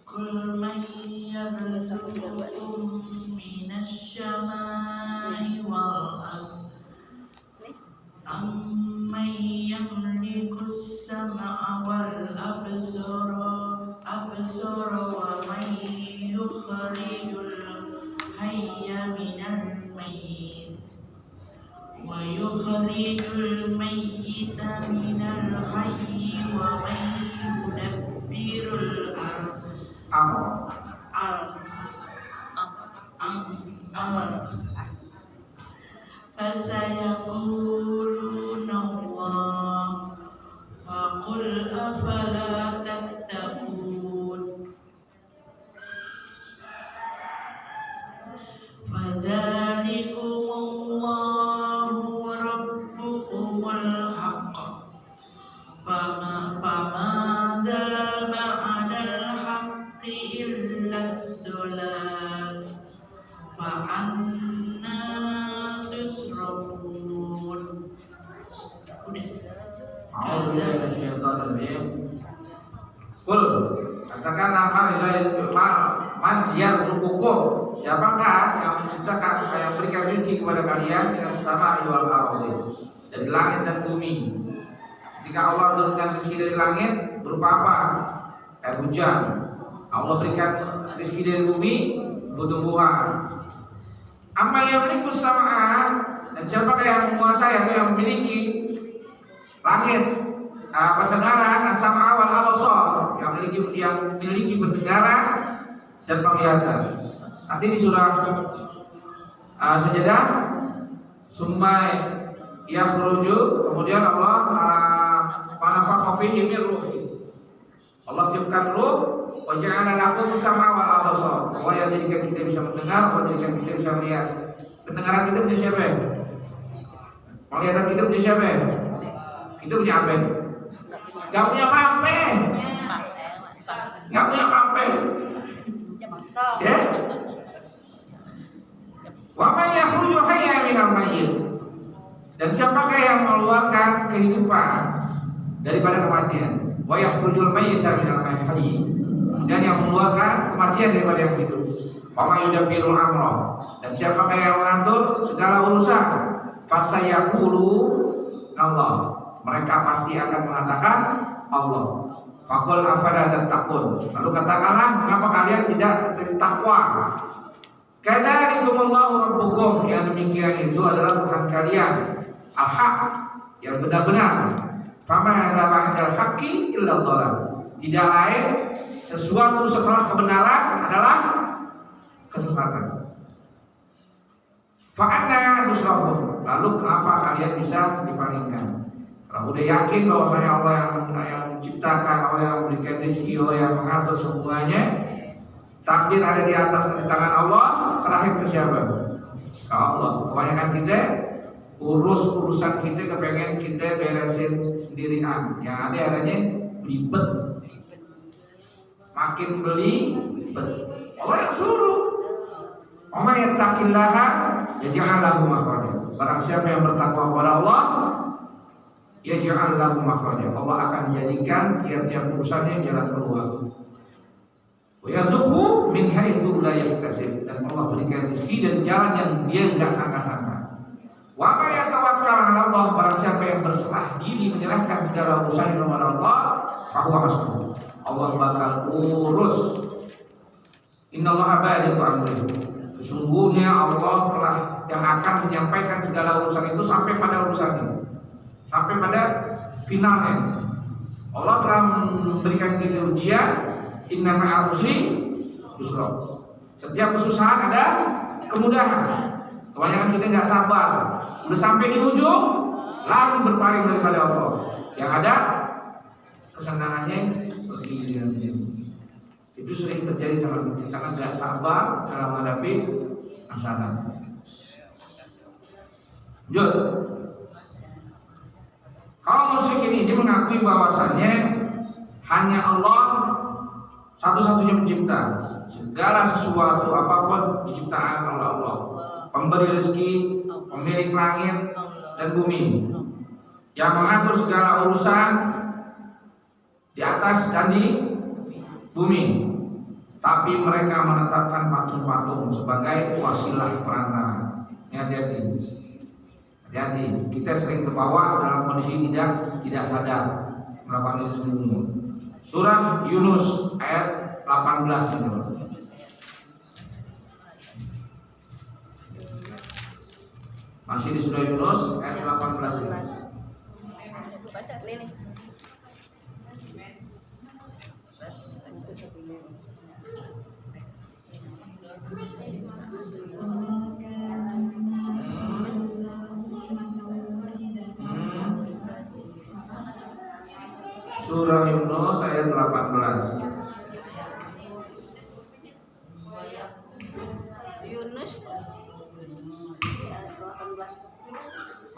Qul man yarzuqukum minas samai wal ardh amman yamlikus sam'a wal absara wa man yukhrijul hayya minal mayyit wa yukhrijul mayyita minal hayyi wa man yudabbirul amr fasayaquluna Allah faqul afala tattaqun fadzalikumullahu rabbukumul haqq famaza ba'dal haqqi illa dzulal fa'anna tusrafun. Kul, katakan apa man yarzuqukum, siapakah yang menciptakan, yang berikan rezeki kepada kalian minas sama'i wal ardi, dari langit dan bumi. Ketika Allah turunkan rezeki dari langit berupa apa? Air hujan. Allah berikan rezeki dari bumi tumbuh-tumbuhan. Amma yamliku sam'a, dan siapakah yang menguasai atau yang memiliki langit, pendengaran, as-sam'a wal absar, yang memiliki pendengaran dan penglihatan. Nanti di surah Sajadah, summa yakhruju, kemudian Allah manafakha fihi min ruhi. Allah tiupkan ruh, wa ja'ala lakum sam'a wal absar. Allah yang jadikan kita bisa mendengar, Allah jadikan kita bisa melihat. Pendengaran kita punya siapa? Penglihatan kita punya siapa? Kita punya apa? Gak punya apa-apa. Gak punya apa-apa. Ya? Wa may yakhruju hayya minal mayyit. Dan siapakah yang mengeluarkan kehidupan daripada kematian? Wa yakhrujul mayyita minal hayy. Dan yang mengeluarkan kematian daripada yang hidup. Wa may yudabbirul amra. Dan siapakah yang mengatur segala urusan? Fasayaqulu Allah. Mereka pasti akan mengatakan Allah. Faqul afala tattaqun. Lalu katakanlah, mengapa kalian tidak takwa? Kadzalikumullahu rabbukum. Yang demikian itu adalah Tuhan kalian, al-haq, yang benar-benar. Fama ba'dal haqqi illa dhalal. Tidak lain sesuatu setelah kebenaran adalah kesesatan. Fa'anna tusrafun. Lalu kenapa kalian bisa dipalingkan? Kalau udah yakin bahwasanya Allah yang menciptakan, Allah yang memberikan rezeki, Allah yang mengatur semuanya, takdir ada di atas di tangan Allah, serahin ke siapa? Ke Allah. Kebanyakan kita urusan kita kepengen kita beresin sendirian. Yang adanya ribet. Makin beli ribet. Allah yang suruh. Wa may yattaqillaha yaj'al lahu makhraja. Barang siapa yang bertakwa kepada Allah, yaj'al lahu makhraja. Allah akan jadikan tiap-tiap urusannya jalan keluar. Wa yarzuqhu min haitsu la yahtasib. Dan Allah berikan rezeki dari jalan yang dia enggak sangka-sangka. Wa may yatawakkal 'ala Allah, barang siapa yang berserah diri menyerahkan segala urusannya kepada Allah, fahuwa hasbuh. Allah bakal urus. Innallaha balighu amrihi. Sesungguhnya Allah telah yang akan menyampaikan segala urusan itu sampai pada urusannya, sampai pada finalnya. Allah telah memberikan kita ujian, inna ma'al usri yusra. Setiap kesusahan ada kemudahan. Kebanyakan kita nggak sabar, udah sampai di ujung langsung berpaling daripada Allah. Yang ada kesenangannya pergi dengan sendiri. Itu sering terjadi sama kita karena nggak sabar dalam menghadapi masalah. Lanjut. Kaum musyrikin ini mengakui bahwasannya hanya Allah satu-satunya pencipta. Segala sesuatu apapun diciptakan oleh Allah. Pemberi rezeki, pemilik langit dan bumi, yang mengatur segala urusan di atas dan di bumi. Tapi mereka menetapkan patung-patung sebagai wasilah perantara. Hati-hati. Hati-hati. Kita sering kebawa dalam kondisi tidak sadar melakukan itu semua. Surah Yunus ayat 18 ini. Masih di surah Yunus ayat 18 ini. Baca Lili. Surah Yunus ayat 18. Yunus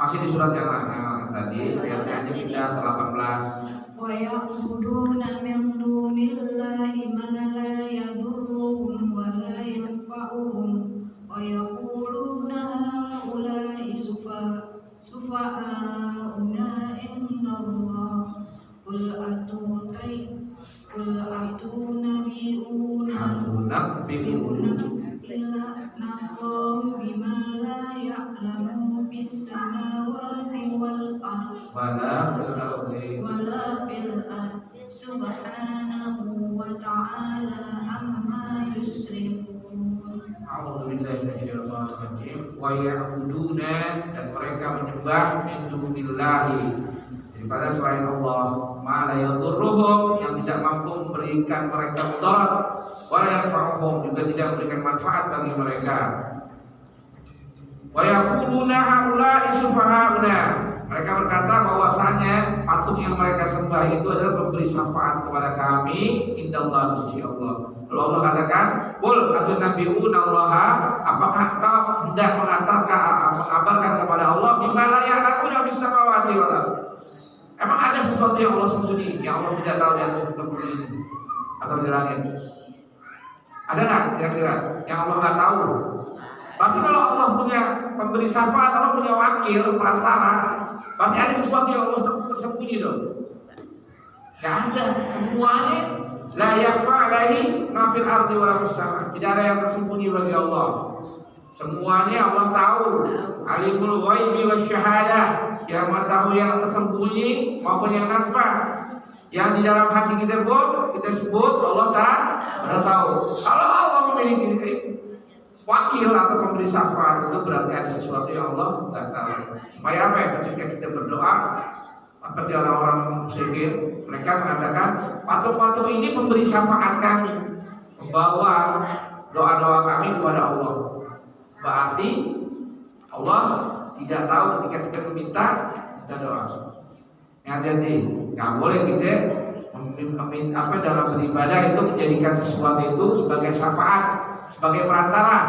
Masih di surat yang tadi ayatnya pindah ke 18. Wa ya'buduna min dunillahi ma la yadurruhum wa la yanfa'uhum wa yaquluna haula'i sufa'auna indallah qul atunabbi'una bima la ya'lamu fis samawati wal ardh Wala fil ardh subhanahu wa ta'ala amma yusrikun. A'udzubillahi minasyaitonir rajim. Wa ya'buduna, dan mereka menyembah min dunillahi, daripada selain Allah, ma la yadurruhum, yang tidak mampu memberikan mereka mudarat, wa la yanfa'uhum, juga tidak memberikan manfaat bagi mereka. Wa yaquluna haula'i syufa'auna, mereka berkata bahwasanya patung yang mereka sembah itu adalah pemberi syafaat kepada kami indallah, di sisi Allah. Lalu Allah katakan, qul atunabbi'una Allah, apakah kau hendak mengabarkan kepada Allah bima la ya'lamuna fis samawati wal ardh? Emang ada sesuatu yang Allah sembunyi, yang Allah tidak tahu di atas bumi ini atau di langit? Ada nggak kira-kira yang Allah nggak tahu? Berarti kalau Allah punya pemberi syafaat, Allah punya wakil perantara, berarti ada sesuatu yang Allah tersembunyi dong? Nggak ada, semuanya la yakhfa alaihi ma fil ardi wa la fis sama. Tidak ada yang tersembunyi bagi Allah. Semuanya Allah tahu. Alimul ghaibi wasyahadah, yang mengetahui yang tersembunyi maupun yang nampak. Yang di dalam hati kita pun kita sebut Allah tahu. Kalau Allah memiliki wakil atau pemberi syafaat, itu berarti ada sesuatu yang Allah tidak tahu. Supaya apa ya? Ketika kita berdoa, seperti orang-orang musyrikin, mereka mengatakan patung-patung ini pemberi syafaat kami, membawa doa-doa kami kepada Allah. Berarti Allah tidak tahu ketika kita meminta doa. Hati-hati, nggak boleh kita dalam beribadah itu menjadikan sesuatu itu sebagai syafaat, sebagai perantara.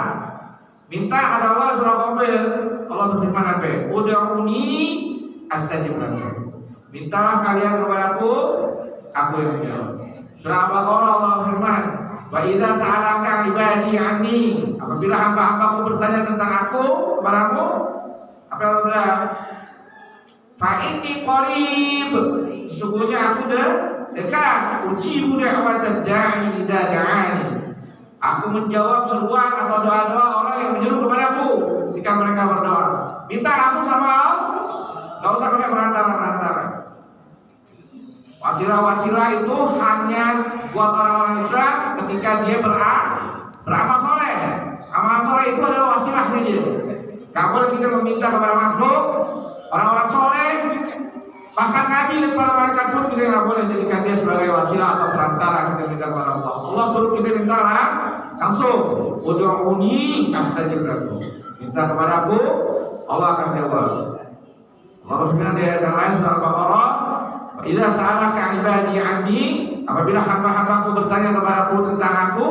Minta ada Allah surah Qafir, Allah berfirman apa? Ud'uni astajib lakum. Mintalah kalian kepadaku, aku yang menjawab. Surah Al-Baqarah Allah berfirman, wa idza sa'alaka ibadi anni, apabila hamba-hambaku bertanya tentang aku kepadamu, apa yang Allah bilang? Fa inni qarib, sesungguhnya aku dekat. Ujibu da'watad da'i idza da'ani, aku menjawab seruan atau doa-doa orang yang menyeru kepadaku ketika mereka berdoa. Minta langsung sama Allah, nggak usah pakai perantara. Wasilah-wasilah itu hanya buat orang-orang Islam ketika dia beramal soleh. Amal soleh itu adalah wasilahnya dia. Gak boleh kita meminta kepada makhluk, orang-orang soleh, bahkan Nabi dan para malaikat pun kita nggak boleh jadikan dia sebagai wasilah atau perantara kita minta kepada Allah. Allah suruh kita minta langsung. Ud'uni astajib lakum. Minta kepadaku, Allah akan jawab. Allah berfirman di ayat yang lain surah Al-Baqarah, idza sa'alaka ibadi anni, apabila hamba-hambaku bertanya kepadaku tentang aku,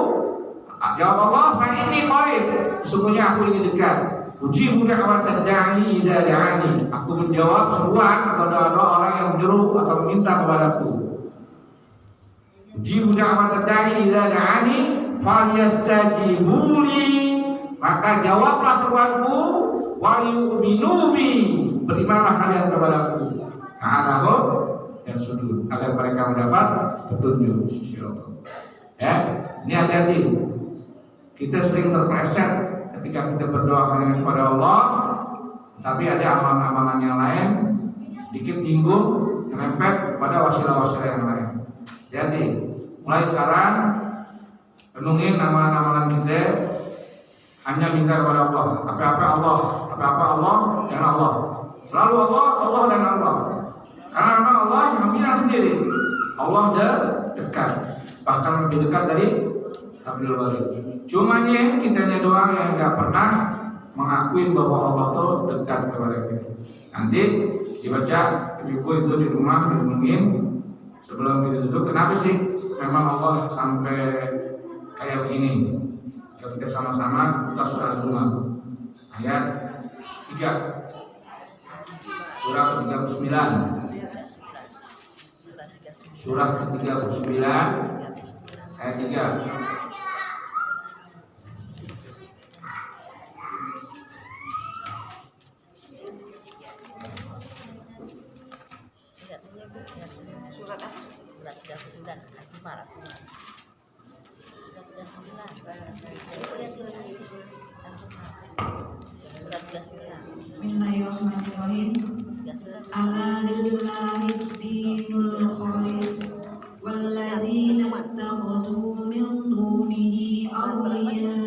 jawab Allah, fa inni qarib, sesungguhnya aku ini dekat. Ujibu da'watad da'i idza da'ani, aku menjawab seruan atau doa-doa orang yang menyeru atau meminta kepadaku. Ujibu da'watad da'i idza da'ani falyastajibuli, maka jawablah seruanku, wa yu'minu bi, berimanlah kalian kepadaku. Ka'alahum yasudun, agar mereka mendapat petunjuk sisi Allah. Ya, ini hati-hati. Kita sering terpleset ketika kita berdoa kepada Allah, tapi ada amalan-amalan yang lain sedikit nyinggung, nyerempet kepada wasilah-wasilah yang lain. Jadi, mulai sekarang renungin amalan-amalan kita, hanya minta kepada Allah. Apa-apa Allah, yang Allah. Selalu Allah dan Allah. Karena memang Allah yang bilang sendiri, Allah dekat, bahkan lebih dekat dari Abdul Wali. Cumanya kitanya doang yang nggak pernah mengakui bahwa Allah itu dekat kepada kita. Nanti dibaca buku itu di rumah, direnungin sebelum kita duduk. Kenapa sih memang Allah sampai kayak begini? Kalau kita sama-sama buka surah Az-Zumar ayat 3, surah ke-39, surah ke-39 ayat 3. Bismillahirrahmanirrahim. Ala lillahi dinul khalis wallazina ittakhadhu min dunihi awliya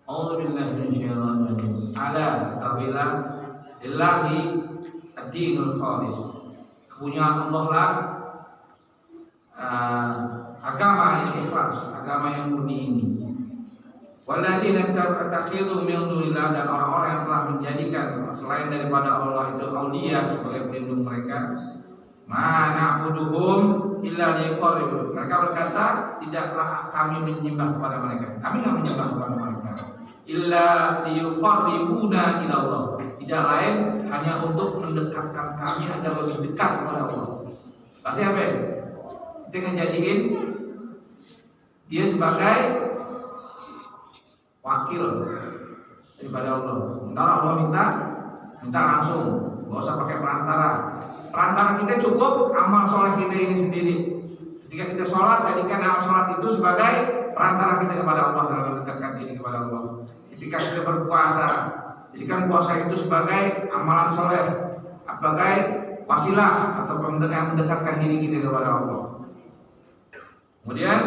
A'udzubillahi minasyaitonir rajim. Ala ketahuilah lillahi ad-dinul khalis. Kepunyaan Allah lah agama yang ikhlas, agama yang murni ini. Walladzina tattakhidhu min dunillah, dan orang-orang yang telah menjadikan selain daripada Allah itu auliya sebagai pelindung mereka. Ma na'buduhum illa liqarribun. Mereka berkata, tidaklah kami menyembah kepada mereka. Kami tidak menyembah kepada mereka. Illa liqarribuna ila Allah. Tidak lain hanya untuk mendekatkan kami agar lebih dekat kepada Allah. Berarti apa ya? Kita ngejadiin dia sebagai wakil daripada Allah. Sementara Allah minta langsung, nggak usah pakai perantara. Perantara kita cukup amal sholat kita ini sendiri. Ketika kita sholat, jadikan amal sholat itu sebagai perantara kita kepada Allah dalam mendekatkan diri kepada Allah. Ketika kita berpuasa, jadikan puasa itu sebagai amalan soleh, sebagai wasilah atau pembentuk yang mendekatkan diri kita kepada Allah. Kemudian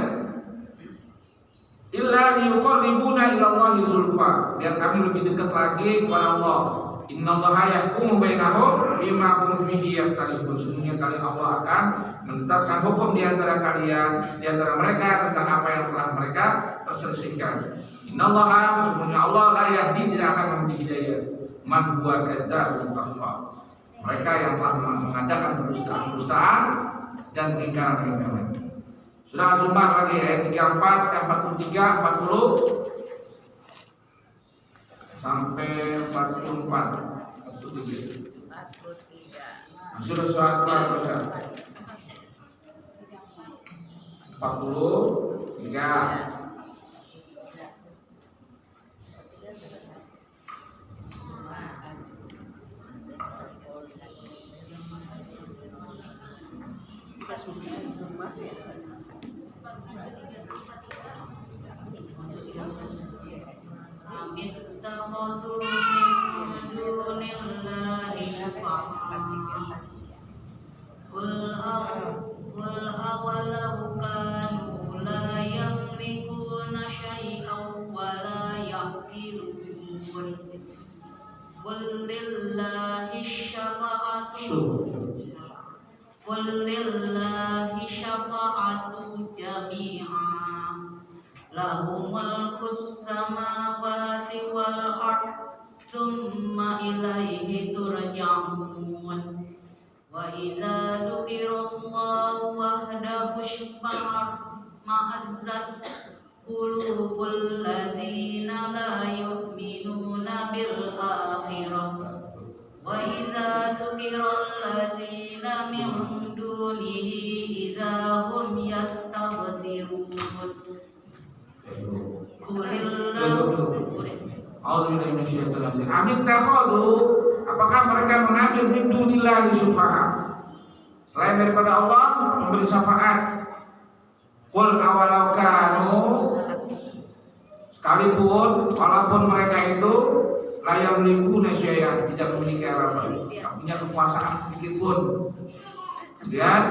illa liyuqarribuna ila Allahi zulfa, biar kami lebih dekat lagi kepada Allah. Innallaha yahkumu bainahum bima hum fihi yakhtalifun. Sesungguhnya kali Allah akan menetapkan hukum di antara kalian, di antara mereka tentang apa yang telah mereka perselisihkan. Innallaha, sesungguhnya Allah la yahdi, tidak akan memberi hidayah man huwa kadzdzabun kafar. Mereka yang telah mengadakan kedustaan dan pengingkaran. Surah Az-Zumar lagi ayat 34, 43, 40 sampai 44. 43. Surah Az-Zumar baca 43. Ittakhadhu min dunillahi syufa'a. Qul awalau kanu la yamlikuna syai'an wa la yaqilun. Qul lillahi syafa'atu jami'an. Lahu mulkus samawati wal ard, thumma ilaihi turja'un. Wa idza dzukirallahu wahdahu ma'azzat qulubul ladzina la yu'minuna bil akhirah. Wa idza dzukiral ladzina min dunihi idza hum yastaghfirun. Amin takhadu, apakah mereka mengambil min dunillahi syufa'a, selain daripada Allah memberi syafaat. Qul awalau kanu, sekalipun walaupun mereka itu la yamlikuna syai'an, tidak memiliki apa-apa, tidak punya kekuasaan sedikit pun. Kemudian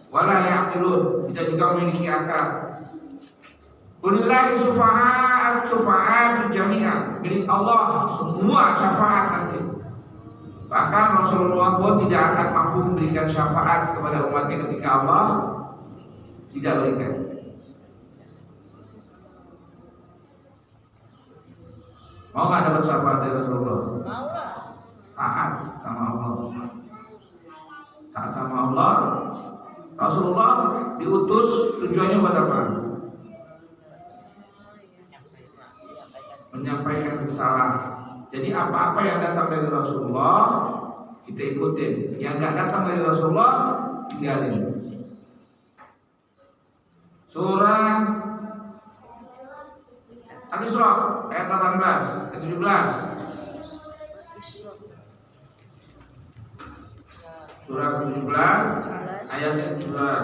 wala yaqilun, tidak juga memiliki akal. Qulillahi syufa'atu jami'an, milik Allah semua syafaat nanti. Bahkan Rasulullah pun tidak akan mampu memberikan syafaat kepada umatnya ketika Allah tidak berikan. Mau nggak dapat syafaat dari Rasulullah? Mau lah. Taat sama Allah. Taat sama Allah. Rasulullah diutus tujuannya buat apa? Menyampaikan risalah. Jadi apa-apa yang datang dari Rasulullah kita ikutin, yang nggak datang dari Rasulullah tinggalin. Surah Al-Isra ayat 18 ke 17. Surah 17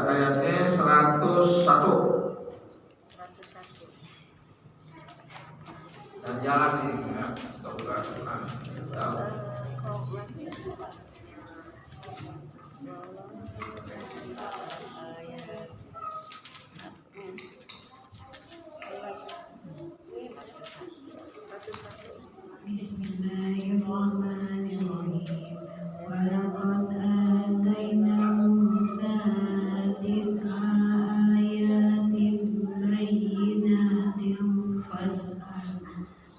ayatnya 101. Dan jalan ini ya,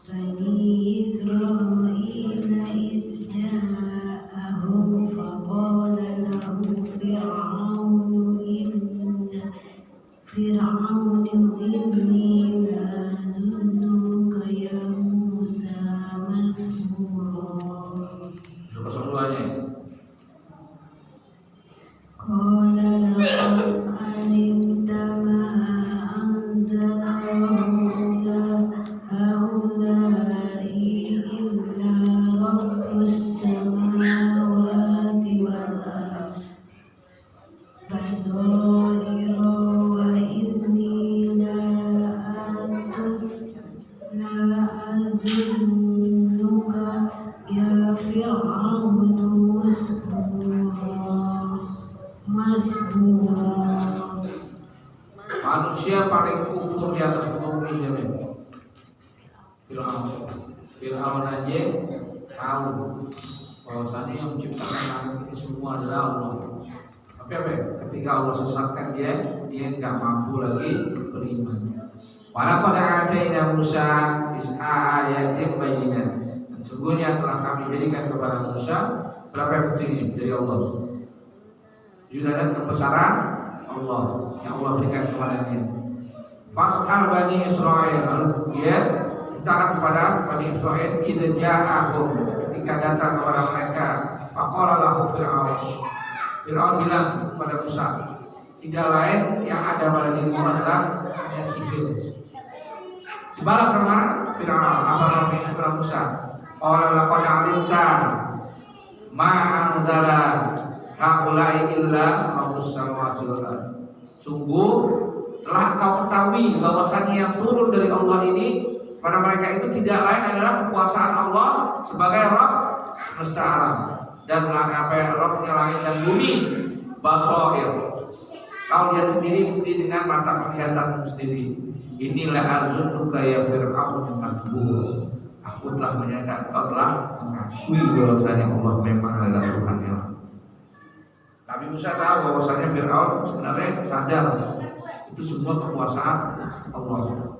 بني إسرائيل إذ جاءهم فقال له فرعون إني لأظنك يا موسى مسحورا. قال لقد علمت ما أنزل هؤلاء إلا رب السماوات والأرض بصائر وإني لأظنك يا فرعون masbura. Manusia paling kufur di atas bumi jamin. Fir'aun aja tahu bahwasanya yang menciptakan langit ini semua adalah Allah. Tapi apa? Ketika Allah sesatkan dia nggak mampu lagi beriman. Walaqad atayna Musa tis'a ayatin bayyinat. Sesungguhnya telah kami jadikan kepada Musa berapa bukti dari Allah. Juga kebesaran Allah yang Allah berikan kepadanya. Fas'al Bani Israel, lalu dia minta kepada Bani Israel idza ja'ahum, ketika datang kepada mereka, faqala lahu Fir'aun bilang kepada Musa, tidak lain yang ada pada dirimu adalah hanya sihir. Dibalas sama Fir'aun apa kepada Musa, qala laqad 'alimta ma anzala haulai illa rabbus samawati wal ardh. Sungguh telah kau ketahui bahwasanya yang turun dari Allah ini pada mereka itu tidak lain adalah kekuasaan Allah sebagai Rabb semesta alam dan Rabbnya langit dan bumi. Basair, kau lihat sendiri bukti dengan mata penglihatanmu sendiri. Inilah azunnuka ya Fir'aun makbur. Aku telah menyangka kau telah mengakui bahwasanya Allah memang adalah Tuhannya. Nabi Musa tahu bahwasanya Fir'aun sebenarnya sadar itu semua kekuasaan Allah.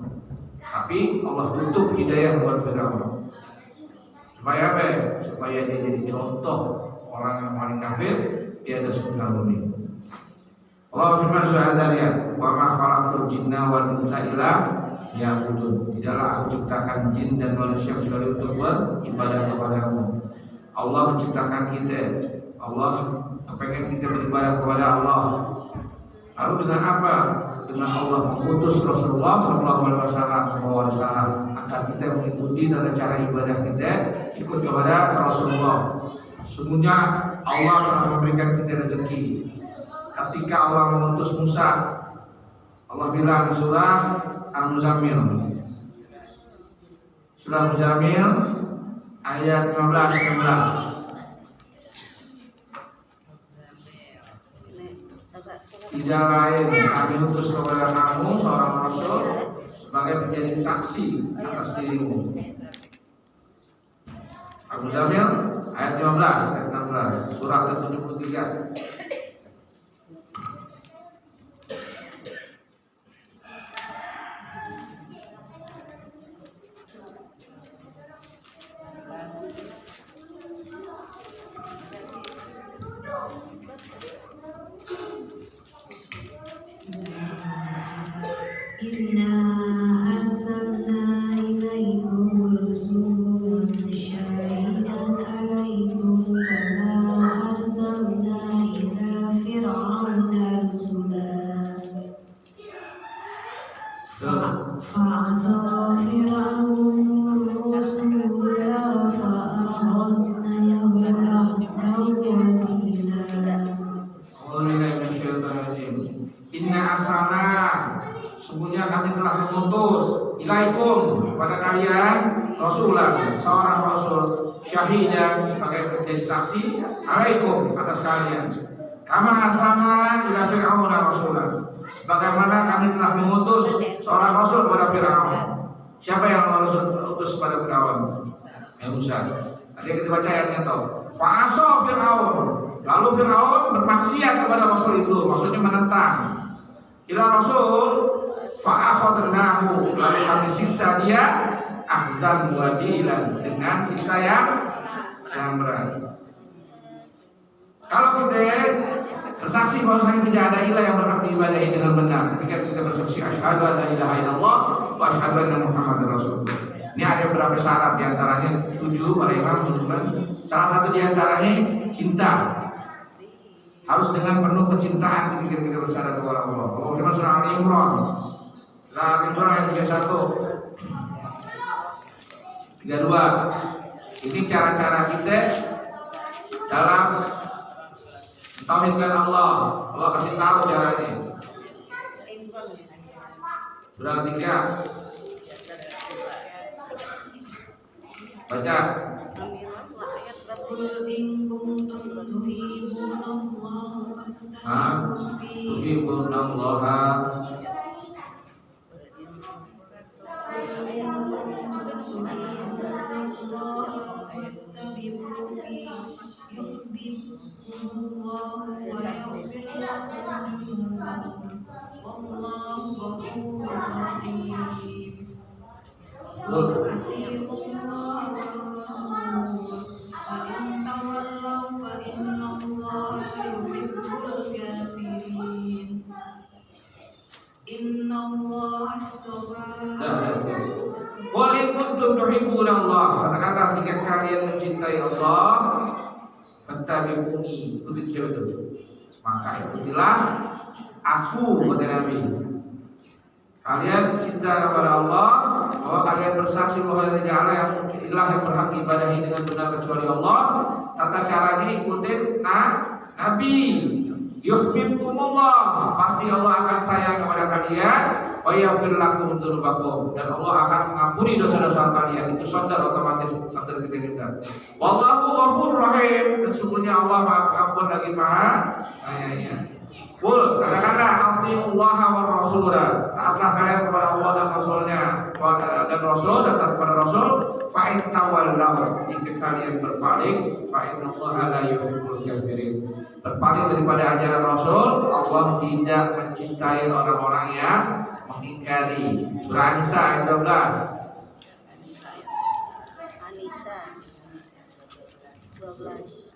Tapi Allah tutup hidayah buat Fir'aun. Supaya apa? Supaya dia jadi contoh orang yang paling kafir di atas muka bumi. Allah firman surah Az-Zariyat, "Wa ma khalaqtul jinna wal insa illa liya'budun." Tidaklah aku ciptakan jin dan manusia kecuali untuk beribadah kepadamu. Allah menciptakan kita. Allah pengen kita beribadah kepada Allah. Lalu dengan apa? Dengan Allah mengutus Rasulullah SAW agar kita mengikuti tata cara ibadah kita, ikut kepada Rasulullah. Sesungguhnya Allah telah memberikan kita rezeki. Ketika Allah mengutus Musa, Allah bilang di surah Al-Muzammil, surah Al-Muzammil ayat 15-16. Tidak lain kami utus kepada kamu seorang rasul sebagai menjadi saksi atas dirimu. Al-Muzammil ayat 15 ayat 16 surah ke-73. Inna arsalna ilaikum rusulan syahidan alaikum kama arsalna ila fir'auna rusulan fa'asa fir'aunu rusula fa'akhadnahu akhdan wabila. Inna asana, sungguhnya kami telah mengutus ilaikum kepada kalian rasulan, seorang rasul syahidan sebagai menjadi saksi alaikum atas kalian. Kama asana ila fir'auna rasulan, sebagaimana kami telah mengutus seorang rasul kepada Fir'aun. Siapa yang Allah utus kepada Fir'aun? Ya Musa. Nanti kita baca ayatnya tau. Fa'asa Fir'aun, lalu Fir'aun bermaksiat kepada rasul itu, maksudnya menentang. Ila rasul fa'akhadnahu, lalu kami siksa dia akhzan wadilan, dengan siksa yang berat. Kalau kita bersaksi bahwasanya tidak ada ilah yang berhak diibadahi dengan benar, ketika kita bersaksi asyhadu an la ilaha illallah wa asyhadu anna muhammadar rasulullah. Ini ada beberapa syarat, diantaranya 7 para imam menyebutkan. Salah satu diantaranya cinta. Harus dengan penuh kecintaan ketika kita bersyahadat kepada Allah. Allah firman surah Al-Imran. Surah Al-Imran ayat 31, 32. Ini cara-cara kita dalam tauhidkan Allah. Allah kasih tahu caranya. Surah ketiga. Baca. Qul in kuntum tuhibbunallaha Tuhibbunallaha Qul in kuntum tuhibbunallah, katakanlah jika kalian mencintai Allah, fattabi'uni, ikuti siapa itu? Maka ikutilah aku, kata Nabi. Kalian cinta kepada Allah, bahwa kalian bersaksi bahwa tidak ada yang ilah yang berhak diibadahi dengan benar kecuali Allah. Tata caranya ikutin Nabi. Yuhibbukumullah, pasti Allah akan sayang kepada kalian. Wa yaghfir lakum dzunubakum, dan Allah akan mengampuni dosa-dosa kalian. Itu sadar, otomatis sadar kita juga. Wallahu ghafurur rahim, sesungguhnya Allah Maha Pengampun lagi Maha Penyayang. Qul, katakanlah atiullah wa rasulah, taatlah kalian kepada Allah dan Rasulnya, dan Rasul dan taat kepada Rasul. Fa in tawallaw, jika kalian berpaling, fa innallaha la yuhibbul kafirin. Berpaling daripada ajaran Rasul, Allah tidak mencintai orang-orang yang mengingkari. Surah An-Nisa ayat 12. An-Nisa 12.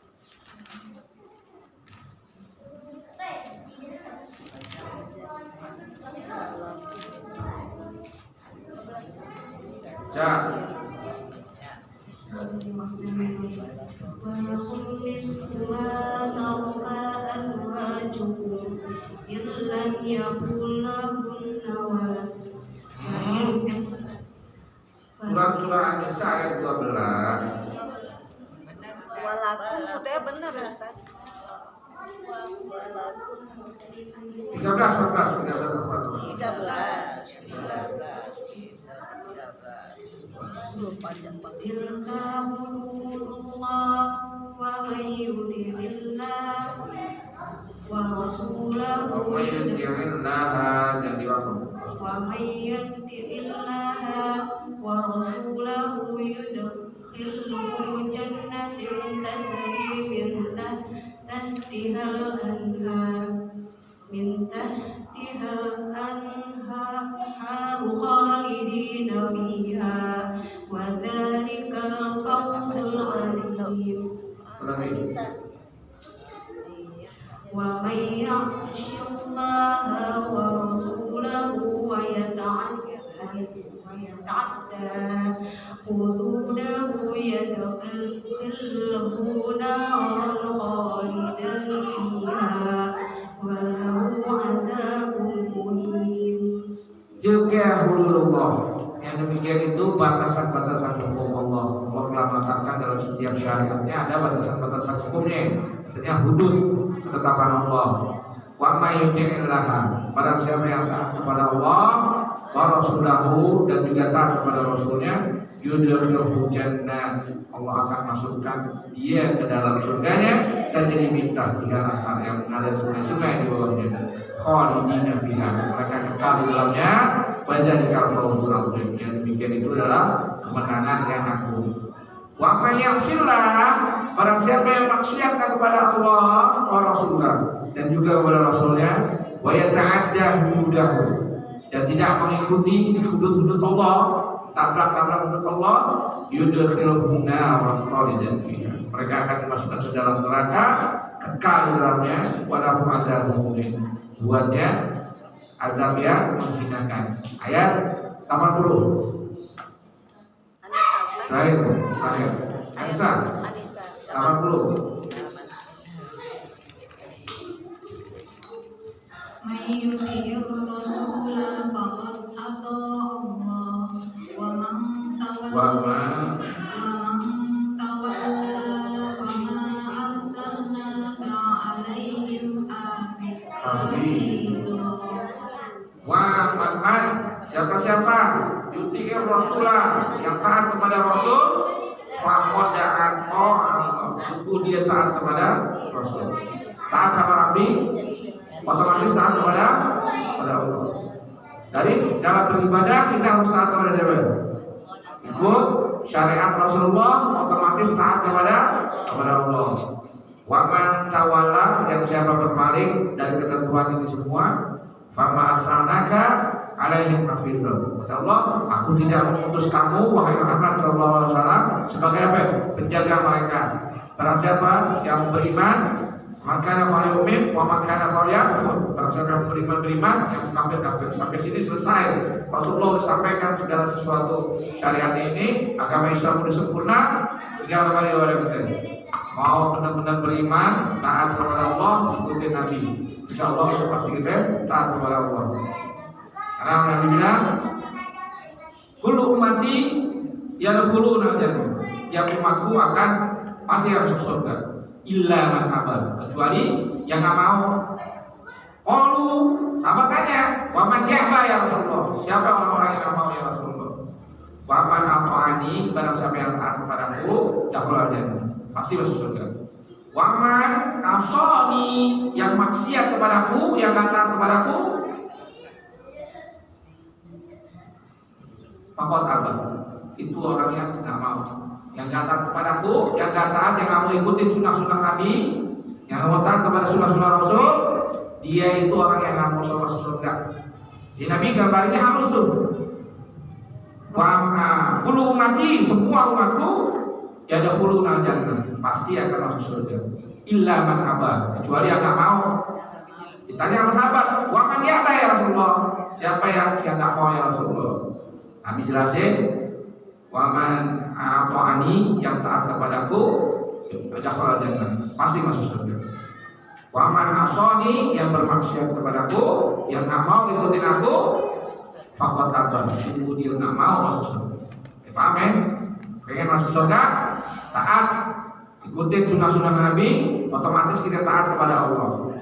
Walakum nisfu ma taraka azwajukum illam yakul lahunna walad. Surah An-Nisa ayat 12. Walakum udah benar Ustaz. 13, 14, 13. Tilka hududullah wa may yuti'illah wa rasulahu wa yuti'illah, dan diwakaf. wa may yuti'illah wa rasulahu yudkhilhu jannatin tajri min tahtihal anhar khalidina fiha wa dzalikal fawzul azim. Wa may ya'shillaha wa rasulahu wa yata'adda hududahu yadkhilhu naran khalidan fiha wa lahu 'adzabun muhin. Tilka hududullah, yang demikian itu batasan-batasan hukum Allah. Allah telah meletakkan dalam setiap syariatnya ada batasan-batasan hukumnya. Artinya hudud ketetapan Allah. Wa may yuti'illah, barang siapa yang taat kepada Allah, wa rasulahu, dan juga taat kepada Rasulnya, yudkhilhu jannat, Allah akan masukkan dia ke dalam surganya, tajri min tahtiha al-anhar, yang ada sungai-sungai di bawahnya, khalidina fiha, mereka kekal di dalamnya. Wa dzalikal fawzul azim, yang demikian itu adalah kemenangan yang agung. Wa may ya'sillah, barang siapa yang maksiat kepada Allah wa Rasulullah, dan juga kepada Rasulnya, wa yata'adda hududahu, dan tidak mengikuti hudud-hudud Allah, tabrak-tabrak untuk Allah, yudkhiluhum naran khalidan fiha. Mereka akan dimasukkan ke dalam neraka, kekal di dalamnya, walahum adzabun muhin. Buatnya azab yang menghinakan. Ayat 80. Terakhir. Anissa 80. Man yuti'ir rasula faqad ata Allah wa man tawalla fama arsalnaka 'alaihim hafidha. Wa man, siapa-siapa yuti'ir rasula, yang taat kepada Rasul, faqad ata Allah, sungguh dia taat kepada Rasul. Taat sama Nabi, otomatis taat kepada Allah. Dari dalam beribadah kita harus taat kepada siapa? Ikut syariat Rasulullah, otomatis taat kepada Allah. Wa man tawalla, yang siapa berpaling dari ketentuan ini semua, fama arsalnaka alaihim hafidha. Kata Allah, aku tidak mengutus kamu wahai Muhammad sallallahu alaihi wasallam sebagai apa? Penjaga mereka. Barang siapa yang beriman, maka falyu'min wa maka falyakfur. Barang siapa yang beriman, yang kafir. Sampai sini selesai. Rasulullah sampaikan segala sesuatu syariat ini, agama Islam sudah sempurna. Tinggal kembali kepada kita. Mau benar-benar beriman, taat kepada Allah, ikutin Nabi. Insyaallah pasti kita taat kepada Allah. Karena Nabi bilang, kullu ummati yadkhuluna jannah. Tiap umatku akan pasti masuk surga. Illa man aba, kecuali yang nggak mau. Qalu, sahabat tanya, wa man ya'ba ya Rasulullah? Siapa orang-orang yang nggak mau ya Rasulullah? Wa man ata'ani, barang siapa yang taat kepadaku, dakhala jannah, pasti masuk surga. Wa man asani, yang maksiat kepadaku, yang nggak taat kepadaku, faqad aba, itu orang yang tidak mau. Yang gak taat kepadaku, yang gak taat, yang gak mau ikutin sunnah-sunnah Nabi, yang mau taat kepada sunnah-sunnah Rasul, dia itu orang yang gak mau masuk surga. Jadi Nabi gambarnya halus tuh. Kullu ummati, semua umatku, yadkhuluna jannah, pasti akan masuk surga. Illa man aba, kecuali yang gak mau. Ditanya sama sahabat, wa man ya'ba ya Rasulullah? Siapa yang gak mau ya Rasulullah? Nabi jelasin, wa man ata'ani, yang taat kepadaku, dakhala jannah, pasti masuk surga. Wa man asani, yang bermaksiat kepadaku, yang enggak mau ikutin aku, faqad aba, sungguh dia enggak mau masuk surga. Paham ya? Pengen masuk surga, taat, ikutin sunnah-sunnah Nabi, otomatis kita taat kepada Allah.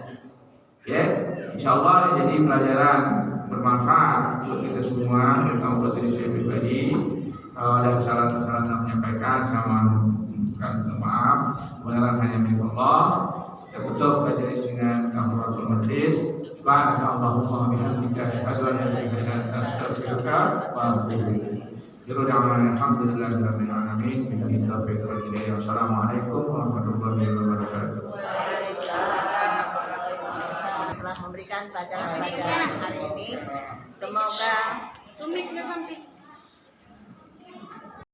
Ya, insyaallah jadi pelajaran bermanfaat untuk kita semua, terutama buat diri saya pribadi. Kalau ada kesalahan-kesalahan yang menyampaikan, saya mohon maaf. Kebenaran hanya milik Allah. Kita tutup kajian dengan kafaratul majlis. Subhanallahumma wa bihamdika, asyhadu an la ilaha illa anta, astaghfiruka wa atubu ilaik. Alhamdulillahirabbil alamin. Billahi taufiq wal hidayah. Wassalamualaikum warahmatullahi wabarakatuh. Telah memberikan pelajaran hari ini. Semoga